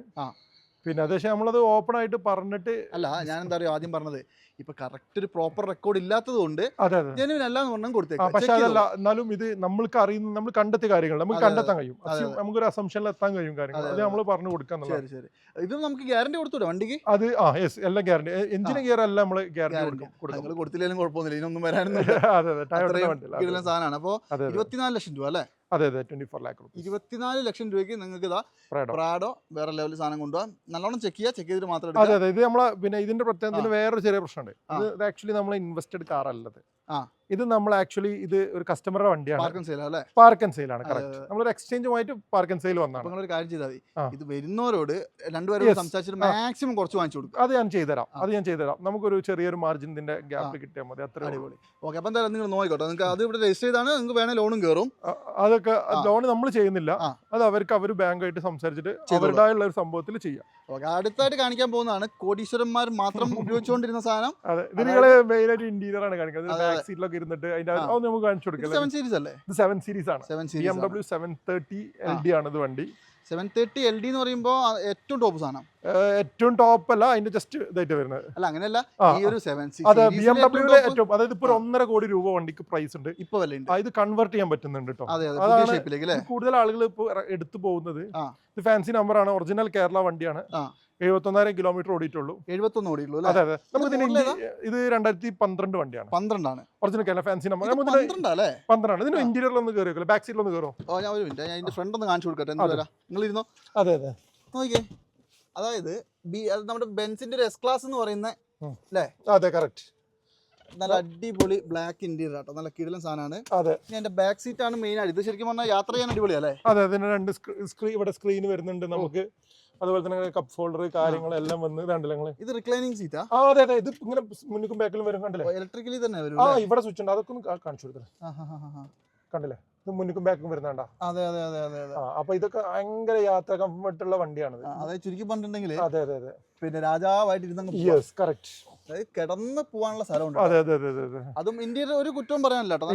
B: പിന്നെ അത് പക്ഷേ നമ്മളത് ഓപ്പൺ ആയിട്ട് പറഞ്ഞിട്ട്
A: അല്ല, ഞാൻ എന്താ പറയുക ആദ്യം പറഞ്ഞത്, ഇപ്പൊ കറക്റ്റ് ഒരു പ്രോപ്പർ റെക്കോർഡ് ഇല്ലാത്തത് കൊണ്ട് ജെനുവിൻ അല്ല എന്ന് പറഞ്ഞാൽ കൊടുത്തേക്കാം.
B: പക്ഷെ അതല്ല, എന്നാലും ഇത് നമ്മൾക്ക് അറിയുന്ന, നമ്മൾ കണ്ടെത്തിയ കാര്യങ്ങൾ നമുക്ക് കണ്ടെത്താൻ കഴിയും. നമുക്കൊരു അസംഷനിൽ എത്താൻ കഴിയും കാര്യങ്ങൾ, അത് നമ്മൾ പറഞ്ഞു കൊടുക്കാൻ.
A: ശരി. ഇത് നമുക്ക് ഗ്യാരണ്ടി കൊടുത്തൂടെ വണ്ടിക്ക്?
B: അത് എല്ലാം ഗ്യാരണ്ടി. എഞ്ചിന് ഗിയർ എല്ലാം നമ്മൾ ഗ്യാരണ്ടി
A: കൊടുത്തില്ലെങ്കിലും കുഴപ്പമൊന്നുമില്ല, ഇതിനൊന്നും വരാനൊന്നും സാധനമാണ്. അപ്പൊ 24 ലക്ഷം രൂപ അല്ലേ?
B: അതെ അതെ 24 lakh rupees.
A: 24 ലക്ഷം രൂപയ്ക്ക് നിങ്ങൾക്ക് ഇതാ
B: Prado.
A: പ്രാഡോ വേറെ ലെവൽ സാധനം കൊണ്ടുപോകാം. നല്ലോണം ചെക്ക് ചെയ്തിട്ട് മാത്രം
B: അതെ
A: എടുക്കുക.
B: അതെ ഇത് നമ്മളെ പിന്നെ ഇതിന്റെ പ്രത്യേകത വേറൊരു ചെറിയ പ്രശ്നമുണ്ട്. ഇത് ആക്ച്വലി നമ്മൾ ഇൻവെസ്റ്റഡ് കാർ അല്ലത്. ഇത് നമ്മൾ ആക്ച്വലി ഇത് ഒരു കസ്റ്റമറുടെ വണ്ടിയാണ്.
A: പാർക്ക് ആൻഡ് സെയിൽ അല്ലേ?
B: പാർക്ക് ആൻഡ് സെയിൽ ആണ്. കറക്റ്റ്. നമ്മളൊരു എക്സ്ചേഞ്ചുമായിട്ട് പാർക്ക് ആൻഡ് സെയിൽ വന്നതാണ്.
A: നിങ്ങൾ ഒരു കാര്യം ചെയ്താൽ മതി, ഇത് വരുന്നവരോട് രണ്ടുപേരും സംസാരിച്ചിട്ട് മാക്സിമം കുറച്ച് വാങ്ങിച്ചു കൊടുക്കും.
B: അത് ഞാൻ ചെയ്തുതരാം. നമുക്കൊരു ചെറിയൊരു മാർജിനിന്റെ ഗ്യാപ്പിൽ കിട്ടിയാൽ മതി. അത്ര
A: അടിപൊളി. ഓക്കെ, അപ്പം എന്തായാലും നിങ്ങൾ നോക്കിക്കോട്ടെ. നിങ്ങൾക്ക് അത് ഇവിടെ രജിസ്റ്റർ ചെയ്താണ്, നിങ്ങൾക്ക് വേണേൽ ലോണും കയറും.
B: അതൊക്കെ ലോൺ നമ്മൾ ചെയ്യുന്നില്ല. അത് അവർ ബാങ്കായിട്ട് സംസാരിച്ചിട്ട് അവരുടേതായുള്ള ഒരു സംഭവത്തിൽ ചെയ്യാം.
A: ഓക്കെ, അടുത്തായിട്ട് കാണിക്കാൻ പോകുന്നതാണ് കോടീശ്വരന്മാർ മാത്രം ഉപയോഗിച്ചുകൊണ്ടിരുന്ന സാധനം.
B: അതെ, ഇത് നിങ്ങള് മെയിനായിട്ട് ഇന്റീരിയർ ആണ് കാണിക്കുന്നത്. ബാക്ക് സീറ്റിലൊക്കെ ഇരുന്നിട്ട് അതിന്റെ നമുക്ക് കാണിച്ചു കൊടുക്കാം.
A: 7 സീരീസ് അല്ലേ?
B: ഇത് 7 സീരീസ് ആണ്. BMW 730 LD ആണ് ഇത് വണ്ടി.
A: 730 LD എന്ന് പറയുമ്പോൾ ഏറ്റവും ടോപ്പ് സാധനം.
B: ഏറ്റവും ടോപ്പ് അല്ല, അതിന്റെ ജസ്റ്റ് ഇതായിട്ട് വരുന്നത്.
A: അല്ല അങ്ങനെയല്ല, ഈ ഒരു 7
B: അതെ BMW ഏറ്റവും, അതായത് ഇപ്പൊ 1.5 കോടി രൂപ വണ്ടിക്ക് പ്രൈസ് ഉണ്ട്.
A: ഇപ്പൊ വിലയുണ്ട്.
B: ഇത് കൺവേർട്ട് ചെയ്യാൻ പറ്റുന്നുണ്ട് കേട്ടോ.
A: അതാണ്
B: കൂടുതൽ ആളുകൾ ഇപ്പൊ എടുത്തു പോകുന്നത്. ഇത് ഫാൻസി നമ്പർ ആണ്, ഒറിജിനൽ കേരള വണ്ടിയാണ്. 71,000 കിലോമീറ്റർ ഓടിയിട്ടുള്ളൂ.
A: 71 ഓടിയുള്ളൂ.
B: അതെ അതെ. നമുക്ക് ഇത് 2012 വണ്ടിയാണ്.
A: 12 ആണ്
B: ഒറിജിനൽ കേരള ഫാൻസി നമ്പർ. 12 ഇതിന് ഇന്റീരിയറിലൊന്ന് കയറിയോ, ബാക്ക് സീറ്റിലൊന്ന് കയറോ?
A: ഞാൻ ഒരു മിനിറ്റ്, ഞാൻ ഇതിന്റെ ഫ്രണ്ട് ഒന്ന് കാണിച്ചു കൊടുക്കട്ടെ. നിങ്ങൾ ഇരുന്നോ.
B: അതെ അതെ
A: നോക്കിയേ, അതായത് നമ്മുടെ ബെൻസിന്റെ ഒരു എസ് ക്ലാസ് എന്ന് പറയുന്ന അല്ലേ?
B: അതെ കറക്റ്റ്.
A: നല്ല അടിപൊളി ബ്ലാക്ക് ഇന്റീരിയർ ആട്ടോ, നല്ല കിടിലൻ സാധനമാണ്.
B: അതെ,
A: എന്റെ ബാക്ക് സീറ്റ് ആണ് മെയിൻ ആയിട്ട്. ഇത് ശരിക്കും പറഞ്ഞാൽ യാത്ര ചെയ്യാൻ അടിപൊളിയല്ലേ?
B: അതെ, അതിന് 2 ഇവിടെ സ്ക്രീൻ വരുന്നുണ്ട് നമുക്ക്. അതുപോലെ തന്നെ കപ്പ് ഹോൾഡർ കാര്യങ്ങളെല്ലാം വന്ന് കണ്ടില്ല നിങ്ങൾ.
A: ഇത് റിക്ലൈനിങ് സീറ്റാ?
B: അതെ അതെ, ഇത് ഇങ്ങനെ മുന്നിലും ബാക്കിലും വരും. കണ്ടില്ലേ?
A: ഇലക്ട്രിക്കലി തന്നെ വരും.
B: ഇവിടെ സ്വിച്ച് ഉണ്ട്, അതൊക്കെ ഒന്ന് കാണിച്ചു കൊടുത്തേ. കണ്ടില്ലേ, ഇത് മുന്നിലും ബാക്കും വരുന്നുണ്ടാ?
A: അതെ അതെ അതെ അതെ.
B: അപ്പൊ ഇതൊക്കെ ഭയങ്കര യാത്ര കംഫർട്ട് ഉള്ള വണ്ടിയാണ്.
A: അതായത് ചുരുക്കി പറഞ്ഞിട്ടുണ്ടെങ്കിൽ
B: അതെ അതെ അതെ,
A: പിന്നെ രാജാവായിട്ട് ഇരുന്ന് കിടന്ന് പോകാനുള്ള സ്ഥലമുണ്ട്.
B: അതെ അതെ അതെ അതെ.
A: അതും ഇന്ത്യയിൽ ഒരു കുറ്റവും പറയാനില്ല കേട്ടോ.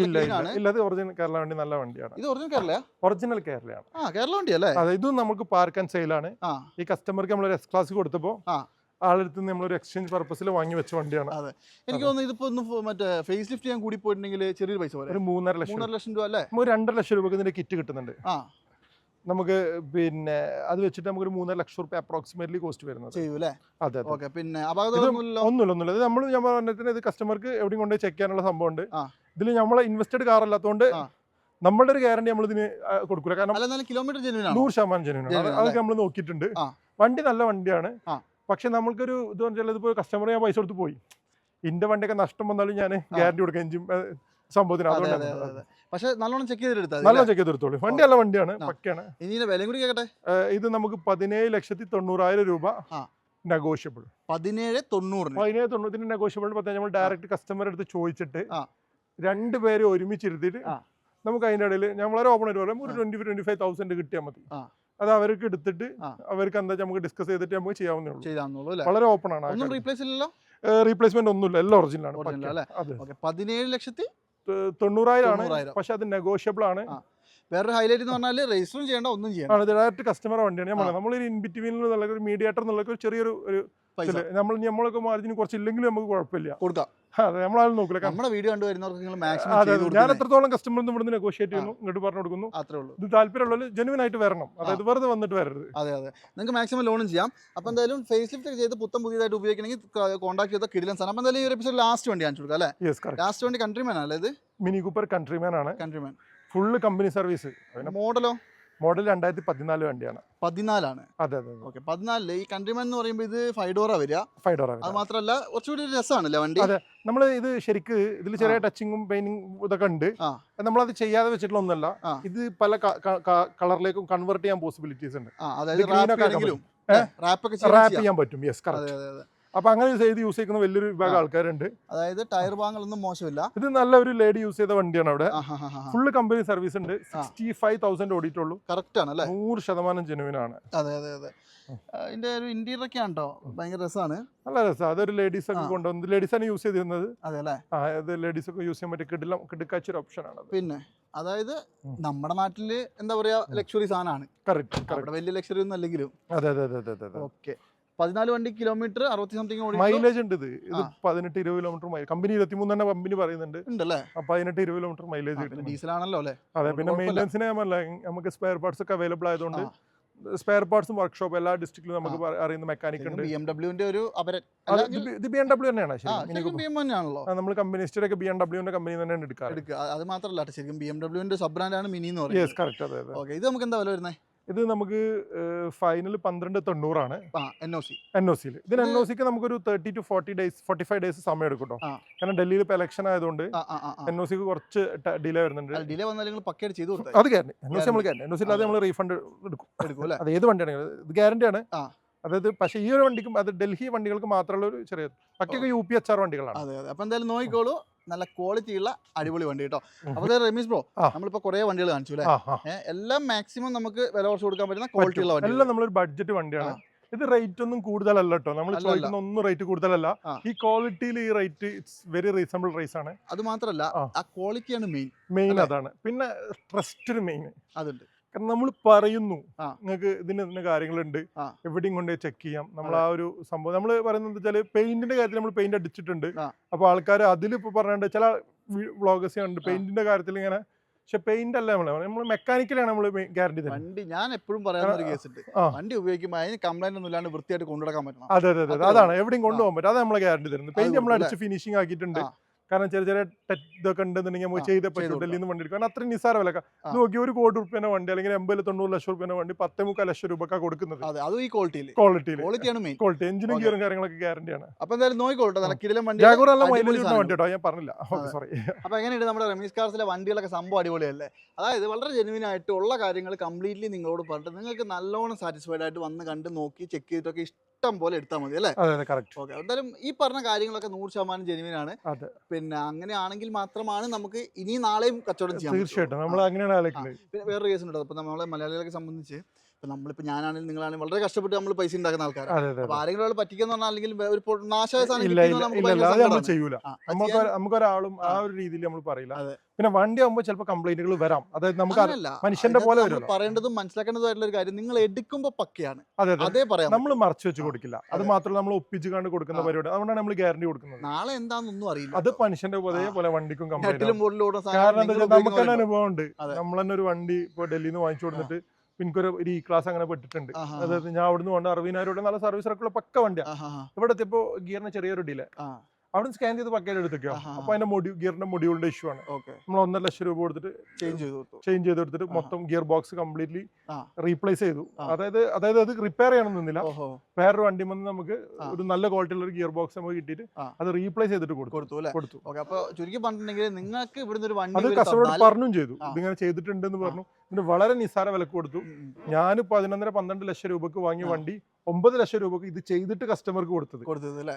B: ഇല്ല, ഒറിജിനൽ കേരള വണ്ടി, നല്ല വണ്ടിയാണ്.
A: ഇത് ഒറിജിനൽ കേരള?
B: ഒറിജിനൽ കേരളയാണ്.
A: കേരള വണ്ടി അല്ലേ?
B: അതെ, ഇതും നമുക്ക് പാർക്ക് ആൻഡ് സെയിൽ ആണ്. ഈ കസ്റ്റമർക്ക് നമ്മളൊരു എസ് ക്ലാസ് കൊടുത്തപ്പോ ആളെടുത്ത് നമ്മളൊരു എക്സ്ചേഞ്ച് പർപ്പസിൽ വാങ്ങി വെച്ച വണ്ടിയാണ്.
A: അതെ, എനിക്ക് തോന്നുന്നു ഇതിപ്പോ ഒന്ന് മറ്റേ ഫേസ് ലിഫ്റ്റ് ചെയ്യാൻ കൂടി പോയിട്ടുണ്ടെങ്കിൽ ചെറിയൊരു പൈസ പോലെ,
B: ഒരു 3.5
A: ലക്ഷം രൂപ അല്ലേ?
B: 2.5 ലക്ഷം രൂപ ഇതിന്റെ കിറ്റ് കിട്ടുന്നുണ്ട് നമുക്ക്. പിന്നെ അത് വെച്ചിട്ട് നമുക്ക് 3.5 ലക്ഷം രൂപ അപ്രോക്സിമേറ്റ്ലി കോസ്റ്റ് വരുന്നത് ചെയ്യൂലേ? അതെ. പിന്നെ ഒന്നുമില്ല. ഇത് ഞാൻ പറഞ്ഞിട്ട് ഇത് കസ്റ്റമർക്ക് എവിടെയും കൊണ്ട് ചെക്ക് ചെയ്യാനുള്ള സംഭവം ഉണ്ട്. ഇതിൽ നമ്മൾ ഇൻവെസ്റ്റഡ് കാർ അല്ലാത്തതുകൊണ്ട് നമ്മളുടെ ഒരു ഗ്യാരണ്ടി നമ്മൾ ഇതിന് കൊടുക്കില്ല. കാരണം
A: കിലോമീറ്റർ
B: 100% ജെന്യൂൻ ആണ്. അതൊക്കെ നമ്മൾ നോക്കിയിട്ടുണ്ട്. വണ്ടി നല്ല വണ്ടിയാണ്. പക്ഷെ നമ്മൾക്കൊരു ഇത് പറഞ്ഞാൽ ഇതിപ്പോ കസ്റ്റമർ ഞാൻ പൈസ കൊടുത്ത് പോയി, ഇന്റെ വണ്ടിയൊക്കെ നഷ്ടം വന്നാലും ഞാൻ ഗ്യാരണ്ടി കൊടുക്കാം എഞ്ചിൻ സംഭവത്തിന്.
A: പക്ഷെ നല്ലോണം ചെക്ക്
B: ചെയ്തെടുത്തോളൂ. വണ്ടി നല്ല വണ്ടിയാണ്, പക്കയാണ്. ഇത് നമുക്ക് 17,90,000 രൂപ നെഗോഷ്യബിൾ.
A: 17,90
B: നെഗോഷ്യബിൾ. നമ്മൾ ഡയറക്റ്റ് കസ്റ്റമർ അടുത്ത് ചോദിച്ചിട്ട് 2 പേര് ഒരുമിച്ചിരുത്തിട്ട് നമുക്ക് അതിന്റെ ഇടയിൽ നമ്മളൊരു ഓപ്പൺ ആയിട്ട് പറയാം, ഒരു 20,000-25,000 കിട്ടിയാൽ മതി. അത് അവർക്ക് എടുത്തിട്ട് അവർക്ക് എന്താ നമുക്ക് ഡിസ്കസ് ചെയ്തിട്ട് നമുക്ക് ചെയ്യാവുന്നേ. വളരെ ഓപ്പൺ ആണ്. റീപ്ലേസ്മെന്റ് ഒന്നുമില്ല, എല്ലാം ഒറിജിനൽ ആണ്.
A: 17,90,000
B: ആണ്. പക്ഷെ അത് നെഗോഷ്യബിൾ ആണ്.
A: വേറൊരു ഹൈലൈറ്റ് എന്ന് പറഞ്ഞാൽ രജിസ്റ്ററും ചെയ്യേണ്ട, ഒന്നും ചെയ്യണം.
B: ഡയറക്റ്റ് കസ്റ്റമർ വണ്ടിയാണ്. നമ്മളൊരു ഇൻ ബിറ്റ്വീനിൽ ഒരു മീഡിയേറ്റർ എന്നുള്ള ഒരു ചെറിയൊരു നമ്മളൊക്കെ മാർജിന് കുറച്ചില്ലെങ്കിലും നമുക്ക് കുഴപ്പമില്ല, കൊടുക്കാം. അതെ, നമ്മളാരും നോക്കില്ല.
A: നമ്മുടെ വീഡിയോ കണ്ടുവരുന്നവർക്ക് മാക്സിമം
B: ഞാൻ എത്രത്തോളം കസ്റ്റമറിന് ഇവിടുന്ന് നെഗോഷിയേറ്റ് ചെയ്യുന്നു, ഇങ്ങോട്ട് പറഞ്ഞു കൊടുക്കുന്നു, അത്രേ ഉള്ളൂ. ഇത് താല്പര്യമുള്ളവർ ജെന്യൂൻ ആയിട്ട് വരണം, അതായത് വെറുതെ വന്നിട്ട് വരരുത്.
A: അതെ അതെ, നിങ്ങൾക്ക് മാക്സിമം ലോണും ചെയ്യാം. അപ്പോൾ എന്തായാലും ഫേസ് ലിഫ്റ്റ് ചെയ്ത് പുത്തം പുതിയതായിട്ട് ഉപയോഗിക്കണമെങ്കിൽ കോൺടാക്ട് ചെയ്താൽ കിടിലൻ സാധനം. അപ്പോൾ എന്തായാലും ഈ ഒരു എപ്പിസോഡ് ലാസ്റ്റ് വണ്ടി കാണിച്ചു കൊടുക്കാം അല്ലേ? ലാസ്റ്റ് വണ്ടി കൺട്രിമാൻ അല്ലേ? ഇത്
B: മിനി കൂപ്പർ കൺട്രിമാൻ ആണ്.
A: Countryman
B: full company service. Model 2014 വണ്ടിയാണ്.
A: 14 ആണ്.
B: അതെ അതെ.
A: ഓക്കെ, 14. ഈ കൺട്രിമാൻ എന്ന് പറയുമ്പോൾ ഇത് 5 ഡോറാ വരിക.
B: 5 ഡോർ.
A: അത് മാത്രമല്ല കുറച്ചുകൂടി രസമാണല്ലേ വണ്ടി?
B: അതെ, നമ്മൾ ഇത് ശരിക്ക് ഇതിൽ ചെറിയ ടച്ചിങ്ങും പെയിന്റിങ് ഇതൊക്കെ ഉണ്ട്. നമ്മളത് ചെയ്യാതെ വെച്ചിട്ടുള്ള ഒന്നല്ല. ഇത് പല കളറിലേക്കും കൺവേർട്ട് ചെയ്യാൻ പോസിബിലിറ്റീസ് ഉണ്ട്. റാപ്പ് ചെയ്യാൻ പറ്റും. Yes, correct. അപ്പൊ അങ്ങനെ യൂസ് ചെയ്യുന്ന വലിയൊരു വിഭാഗം ആൾക്കാരുണ്ട്.
A: അതായത് ടയർ ഭാഗങ്ങളൊന്നും മോശമില്ല.
B: ഇത് നല്ലൊരു ലേഡി യൂസ് ചെയ്ത വണ്ടിയാണ്. അവിടെ ഫുള്ള് കമ്പനി സർവീസ് ഉണ്ട്. 65,000 ഓടിയിട്ടുള്ളൂ.
A: കറക്റ്റ് ആണ് അല്ലേ?
B: 100% ജെനുവിൻ ആണ്.
A: അതെ അതെ അതെ. ഇതിന്റെ ഒരു ഇന്റീരിയർ ഒക്കെ ആണോ, ഭയങ്കര രസമാണ്.
B: നല്ല രസം. അതൊരു ലേഡീസ് ഒക്കെ കൊണ്ടുവന്നത്, ലേഡീസാണ് യൂസ് ചെയ്തിരുന്നത്.
A: അതെ അല്ലേ?
B: അത് ലേഡീസ് ഒക്കെ യൂസ് ചെയ്യാൻ പറ്റിയ കിടക്കാച്ചൊരു ഓപ്ഷൻ ആണ്.
A: പിന്നെ അതായത് നമ്മുടെ നാട്ടില് എന്താ പറയാ, ലക്ഷറി സാധനമാണ്.
B: കറക്റ്റ്.
A: വലിയ ലക്ഷറി ഒന്നും അല്ലെങ്കിലും.
B: അതെ അതെ അതെ അതെ.
A: ഓക്കെ, 14 വണ്ടി കിലോമീറ്റർ 60 സംതിങ്
B: മൈലേജ് ഉണ്ട്. ഇത് 18-20 കിലോമീറ്റർ കമ്പനി 23 കമ്പനി പറയുന്നുണ്ട്. 18-20 കിലോമീറ്റർ മൈലേജ് കിട്ടും.
A: ഡീസൽ ആണല്ലോ അല്ലേ?
B: അതെ. പിന്നെ മെയിൻ്റെനൻസിന് നമുക്ക് സ്പെയർ പാർട്സ് ഒക്കെ അവൈലബിൾ ആയതുകൊണ്ട് സ്പെയർ പാർട്സും വർക്ക്ഷോപ്പ് എല്ലാ ഡിസ്ട്രിക്റ്റിലും നമുക്ക് അറിയുന്ന മെക്കാനിക് ഉണ്ട്.
A: BMW ഒരു
B: ഇത് BMW തന്നെയാണ് നമ്മൾ കമ്പനി ഹിസ്റ്ററിയൊക്കെ BMW കമ്പനി തന്നെയാണ് എടുക്കാറ്.
A: അത് മാത്രമല്ല ശരിക്കും BMW സബ് ബ്രാൻഡാണ് മിനി എന്ന് പറയുന്നത്. ഓക്കെ, ഇത് നമുക്ക് എന്താ വില വരുന്നത്?
B: ഇത് നമുക്ക് ഫൈനൽ 1290 ആണ് NOC. ഇതിന് NOC നമുക്കൊരു 30 to 45 ഡേയ്സ് സമയം എടുക്കും കേട്ടോ. കാരണം ഡൽഹിയിൽ ഇപ്പൊ ഇലക്ഷൻ ആയതുകൊണ്ട് NOC കുറച്ച് ഡിലേ വരുന്നുണ്ട്.
A: ഡിലേ വന്നാൽ
B: അത് ഗ്യാരണ്ടി NOC നമ്മൾ NOC ഇല്ലാതെ നമ്മൾ റീഫണ്ട് എടുക്കും. അത് ഏത് വണ്ടിയാണെങ്കിലും ഇത് ഗ്യാരണ്ടി ആണ്. അതായത് പക്ഷേ ഈ ഒരു വണ്ടിക്കും അത് ഡൽഹി വണ്ടികൾക്ക് മാത്രമുള്ള ഒരു ചെറിയ ബാക്കിയൊക്കെ UPHR വണ്ടികളാണ്.
A: അതെ, അപ്പൊ എന്തായാലും നോക്കിക്കോളൂ, നല്ല ക്വാളിറ്റി ഉള്ള അടിപൊളി വണ്ടി കേട്ടോ. അപ്പോൾ റമീസ് ബ്രോ, നമ്മളിപ്പോ കുറെ വണ്ടികൾ കാണിച്ചു അല്ലേ? എല്ലാം മാക്സിമം നമുക്ക് വില കുറച്ച് കൊടുക്കാൻ പറ്റുന്ന ക്വാളിറ്റി ഉള്ള വണ്ടി.
B: എല്ലാം നമ്മളൊരു ബഡ്ജറ്റ് വണ്ടിയാണ്. ഇത് റേറ്റ് ഒന്നും കൂടുതലല്ല കേട്ടോ. നമ്മൾ ചോദിക്കുന്ന ഒന്നും റേറ്റ് കൂടുതലല്ല. ഈ ക്വാളിറ്റിയിൽ ഈ rate it's very reasonable price ആണ്.
A: അത് മാത്രമല്ല ആ ക്വാളിറ്റിയാണ് മെയിൻ.
B: അതാണ്. പിന്നെ ട്രസ്റ്റ് മെയിൻ
A: അതുണ്ട്.
B: കാരണം നമ്മൾ പറയുന്നു നിങ്ങൾക്ക് ഇതിന് കാര്യങ്ങളുണ്ട്, എവിടെയും കൊണ്ട് ചെക്ക് ചെയ്യാം. നമ്മൾ ആ ഒരു സംഭവം നമ്മൾ പറയുന്നത് വെച്ചാൽ പെയിന്റിന്റെ കാര്യത്തിൽ നമ്മൾ പെയിന്റ് അടിച്ചിട്ടുണ്ട്. അപ്പൊ ആൾക്കാർ അതിലിപ്പോ പറഞ്ഞിട്ട് ചില വ്ളോഗേഴ്സ് കണ്ട് പെയിന്റിന്റെ കാര്യത്തിൽ ഇങ്ങനെ, പക്ഷെ പെയിന്റ് അല്ല നമ്മൾ മെക്കാനിക്കലാണ് നമ്മൾ ഗ്യാരണ്ടി തരുന്നത്.
A: വണ്ടി ഞാൻ എപ്പോഴും പറയാവുന്ന ഒരു കേസ് ഉണ്ട്, വണ്ടി ഉപയോഗിക്കുമ്പോൾ അതിന് കംപ്ലൈന്റ് ഒന്നും ഇല്ലാണ്ട് വൃത്തിയായിട്ട് കൊണ്ടുനടക്കാൻ പറ്റണം.
B: അതെ, അതാണ് എവിടെയും കൊണ്ടുപോകാൻ പറ്റും. അത് നമ്മളെ ഗ്യാരണ്ടി തരുന്നത്. പെയിന്റ് നമ്മൾ അടിച്ച് ഫിനിഷിംഗ് ആക്കിയിട്ടുണ്ട്. കാരണം ചെറിയ ഇതൊക്കെ ഉണ്ടെന്നുണ്ടെങ്കിൽ നമുക്ക് ചെയ്തേ പറ്റും. ഡൽഹിയിൽ നിന്ന് വണ്ടി എടുക്കാൻ അത്രയും നിസ്സാര വില. ഇത് നോക്കി ഒരു കോടി റുപ്യേന്റെ വണ്ടി അല്ലെങ്കിൽ 80-90 ലക്ഷം റുപ്യേന്റെ വണ്ടി 10-15 ലക്ഷം രൂപ കൊടുക്കുന്നത്. ക്വാളിറ്റി എഞ്ചിനും ഗിയറും കാര്യങ്ങളൊക്കെ ഗ്യാരണ്ടിയാണ്.
A: അപ്പൊ എന്തായാലും നോക്കിക്കോട്ടെ,
B: ജാഗുർ നല്ല മൈലേജ് വണ്ടി കേട്ടോ, ഞാൻ പറഞ്ഞില്ല. സോറി.
A: അപ്പൊ എങ്ങനെയുണ്ട് നമ്മുടെ റമീസ് കാർസിലെ വണ്ടികളൊക്കെ സംഭവം അടിപൊളിയല്ലേ? അതായത് വളരെ ജെനുവിൻ ആയിട്ട് ഉള്ള കാര്യങ്ങൾ കംപ്ലീറ്റ്ലി നിങ്ങളോട് പറഞ്ഞിട്ട് നിങ്ങൾക്ക് നല്ലോണം സാറ്റിസ്ഫൈഡ് ആയിട്ട് വന്ന് കണ്ട് നോക്കി ചെക്ക് ചെയ്തിട്ടൊക്കെ ഇഷ്ടം പോലെ എടുത്താൽ മതി അല്ലേ? ഓക്കെ, എന്തായാലും ഈ പറഞ്ഞ കാര്യങ്ങളൊക്കെ 100% ജെനുവിൻ ആണ്. പിന്നെ അങ്ങനെയാണെങ്കിൽ മാത്രമാണ് നമുക്ക് ഇനി നാളെയും കച്ചവടം ചെയ്യാം.
B: തീർച്ചയായിട്ടും നമ്മൾ അങ്ങനെയാണ്.
A: പിന്നെ വേറൊരു കേസ് ഉണ്ട്. അപ്പൊ നമ്മളെ മലയാളികളെ സംബന്ധിച്ച് നമ്മളിപ്പോ ഞാനാണെങ്കിലും നിങ്ങളാണെങ്കിലും വളരെ കഷ്ടപ്പെട്ട് നമ്മൾ പൈസ ഉണ്ടാക്കുന്ന ആൾക്കാരാണ്. അപ്പൊ ആരെങ്കിലും ഒരാൾ പറ്റിക്കാന്ന് പറഞ്ഞാൽ അല്ലെങ്കിൽ ഒരു നാശമായ സാധനം
B: ചെയ്യൂല. നമുക്കൊരാളും ആ ഒരു രീതിയിൽ നമ്മൾ പറയില്ല. പിന്നെ വണ്ടി ആകുമ്പോൾ ചിലപ്പോൾ കംപ്ലൈന്റുകൾ വരാം. അതായത് നമുക്ക് മനുഷ്യന്റെ പോലെ
A: പറയേണ്ടതും മനസ്സിലാക്കേണ്ടതുമായിട്ടുള്ള ഒരു കാര്യം, നിങ്ങൾ എടുക്കുമ്പോൾ പക്കയാണ്, അതേ പറയാം.
B: നമ്മൾ മറച്ചു വെച്ച് കൊടുക്കില്ല. അത് മാത്രമല്ല നമ്മൾ ഒപ്പിച്ച് കണ്ട് കൊടുക്കുന്ന പരിപാടി. അതുകൊണ്ടാണ് നമ്മൾ ഗ്യാരണ്ടി കൊടുക്കുന്നത്.
A: നാളെ എന്താണെന്നൊന്നും അറിയില്ല.
B: അത് മനുഷ്യന്റെ പോലെ വണ്ടിക്കും കംപ്ലൈന്റ്. കാരണം നമുക്ക് തന്നെ അനുഭവം ഉണ്ട്. നമ്മൾ തന്നെ ഒരു വണ്ടി ഇപ്പൊ ഡൽഹിയിൽ നിന്ന് വാങ്ങിച്ചു കൊടുത്തിട്ട് എനിക്കൊരു ഇ ക്ലാസ് അങ്ങനെ പെട്ടിട്ടുണ്ട്. അതായത് ഞാൻ അവിടുന്ന് കൊണ്ട് 60,000 നല്ല സർവീസ് റെക്കുള്ള പക്ക വണ്ടിയാണ്. ഇവിടെ എത്തിയപ്പോ ഗിയറിന് ചെറിയൊരു ഡിലേ, അവിടെ സ്കാൻ ചെയ്ത് പക്കയിൽ എടുത്തേക്കോ. അപ്പൊ അതിന്റെ ഗിയറിന്റെ മൊഡ്യൂളിന്റെ ഇഷ്യൂ ആണ്. നമ്മൾ 1.5 ലക്ഷം രൂപ കൊടുത്തിട്ട് ചേഞ്ച് ചെയ്ത് കൊടുത്തിട്ട് മൊത്തം ഗിയർ ബോക്സ് കംപ്ലീറ്റ്ലി റീപ്ലേസ് ചെയ്തു. അതായത് അത് റിപ്പയർ ചെയ്യണം നിന്നില്ല. വേറൊരു വണ്ടി വന്ന് നമുക്ക് ഒരു നല്ല ക്വാളിറ്റി ഉള്ള ഒരു ഗിയർ ബോക്സ് നമുക്ക് കിട്ടിയിട്ട് അത് റീപ്ലേസ് ചെയ്തിട്ട് കൊടുത്തു.
A: അപ്പൊ ചുരുക്കി പറഞ്ഞിട്ടുണ്ടെങ്കിൽ നിങ്ങൾക്ക് ഇവിടുന്ന് ഒരു വണ്ടി
B: അത് കസ്റ്റമറോട് പറഞ്ഞും ചെയ്തു, ഇതിങ്ങനെ ചെയ്തിട്ടുണ്ടെന്ന് പറഞ്ഞു. ഇതിന് വളരെ നിസ്സാര വിലക്ക് കൊടുത്തു. ഞാൻ 11.5-12 ലക്ഷം രൂപക്ക് വാങ്ങിയ വണ്ടി 9 ലക്ഷം രൂപക്ക് ഇത് ചെയ്തിട്ട് കസ്റ്റമർക്ക് കൊടുത്തത്.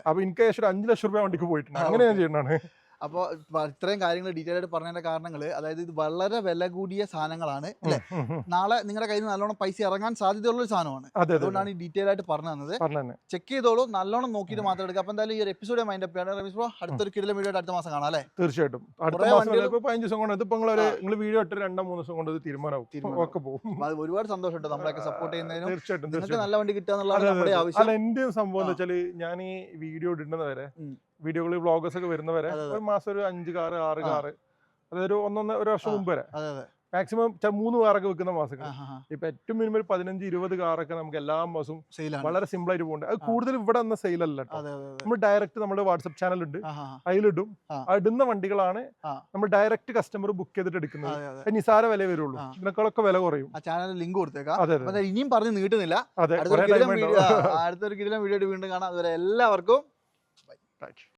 B: അപ്പൊ എനിക്ക് ഏകദേശം 5 ലക്ഷം രൂപ വണ്ടിക്ക് പോയിട്ടുണ്ട്. അങ്ങനെ ഞാൻ ചെയ്യണതാണ്.
A: അപ്പോൾ ഇത്രയും കാര്യങ്ങൾ ഡീറ്റെയിൽ ആയിട്ട് പറഞ്ഞതിന്റെ കാരണങ്ങൾ, അതായത് ഇത് വളരെ വില കൂടിയ സാധനങ്ങളാണ് അല്ലേ? നാളെ നിങ്ങളുടെ കയ്യിൽ നിന്ന് നല്ലോണം പൈസ ഇറങ്ങാൻ സാധ്യതയുള്ള ഒരു സാധനമാണ്. അതുകൊണ്ടാണ് ഈ ഡീറ്റെയിൽ ആയിട്ട് പറഞ്ഞു തന്നത്. ചെക്ക് ചെയ്തോളൂ, നല്ലോണം നോക്കിയിട്ട് മാത്രം എടുക്കുക. അപ്പൊ എന്തായാലും ഈ ഒരു എപ്പിസോഡ് മൈൻഡ് അപ്പ് ആണ്. റമീസ് ബ്രോ, അടുത്തൊരു കിടിലൻ വീഡിയോ അടുത്ത മാസം കാണാം അല്ലേ?
B: തീർച്ചയായിട്ടും. അടുത്ത മാസം 15 ദിവസം കൊണ്ട് ഇതിപ്പോ നിങ്ങൾ വീഡിയോ ഇട്ട് 2-3 ദിവസം കൊണ്ട് തീരുമാനമാവും. ഒക്കെ പോകും.
A: ഒരുപാട് സന്തോഷമുണ്ട് നമ്മളൊക്കെ സപ്പോർട്ട് ചെയ്യുന്നതിനും. തീർച്ചയായിട്ടും നിങ്ങൾക്ക് നല്ല വണ്ടി കിട്ടുക എന്നുള്ളതാണ് നമ്മുടെ ആവശ്യം.
B: അല്ല, എന്റെ സംഭവം എന്ന് വെച്ചാൽ ഞാൻ ഈ വീഡിയോ ഇടുന്നത് വരെ വീഡിയോകളിൽ വ്ളോഗേഴ്സ് ഒക്കെ വരുന്നവരെ ഒരു മാസം ഒരു 5 കാർ 6 കാർ, അതായത് ഒരു വർഷം മുമ്പ് വരെ മാക്സിമം 3 കാറൊക്കെ വെക്കുന്ന മാസങ്ങൾ. ഇപ്പൊ ഏറ്റവും മിനിമം 15-20 കാറൊക്കെ നമുക്ക് എല്ലാ മാസവും വളരെ സിമ്പിൾ ആയിട്ട് പോകുന്നുണ്ട്. അത് കൂടുതൽ ഇവിടെ വന്ന സെയിൽ അല്ല കേട്ടോ. നമ്മൾ ഡയറക്റ്റ് നമ്മുടെ വാട്സ്ആപ്പ് ചാനൽ ഉണ്ട്, അതിലിടും. ഇടുന്ന വണ്ടികളാണ് നമ്മൾ ഡയറക്റ്റ് കസ്റ്റമർ ബുക്ക് ചെയ്തിട്ട് എടുക്കുന്നത്. നിസാര വില വരുള്ളൂ, ഇതിനേക്കാളൊക്കെ വില കുറയും.
A: ചാനൽ ലിങ്ക് കൊടുത്തേക്കാം. ഇനിയും പറഞ്ഞ് നീട്ടുന്നില്ല. അടുത്തൊരു കിടിലൻ വീഡിയോ വീണ്ടും കാണാം. അതുവരെ എല്ലാവർക്കും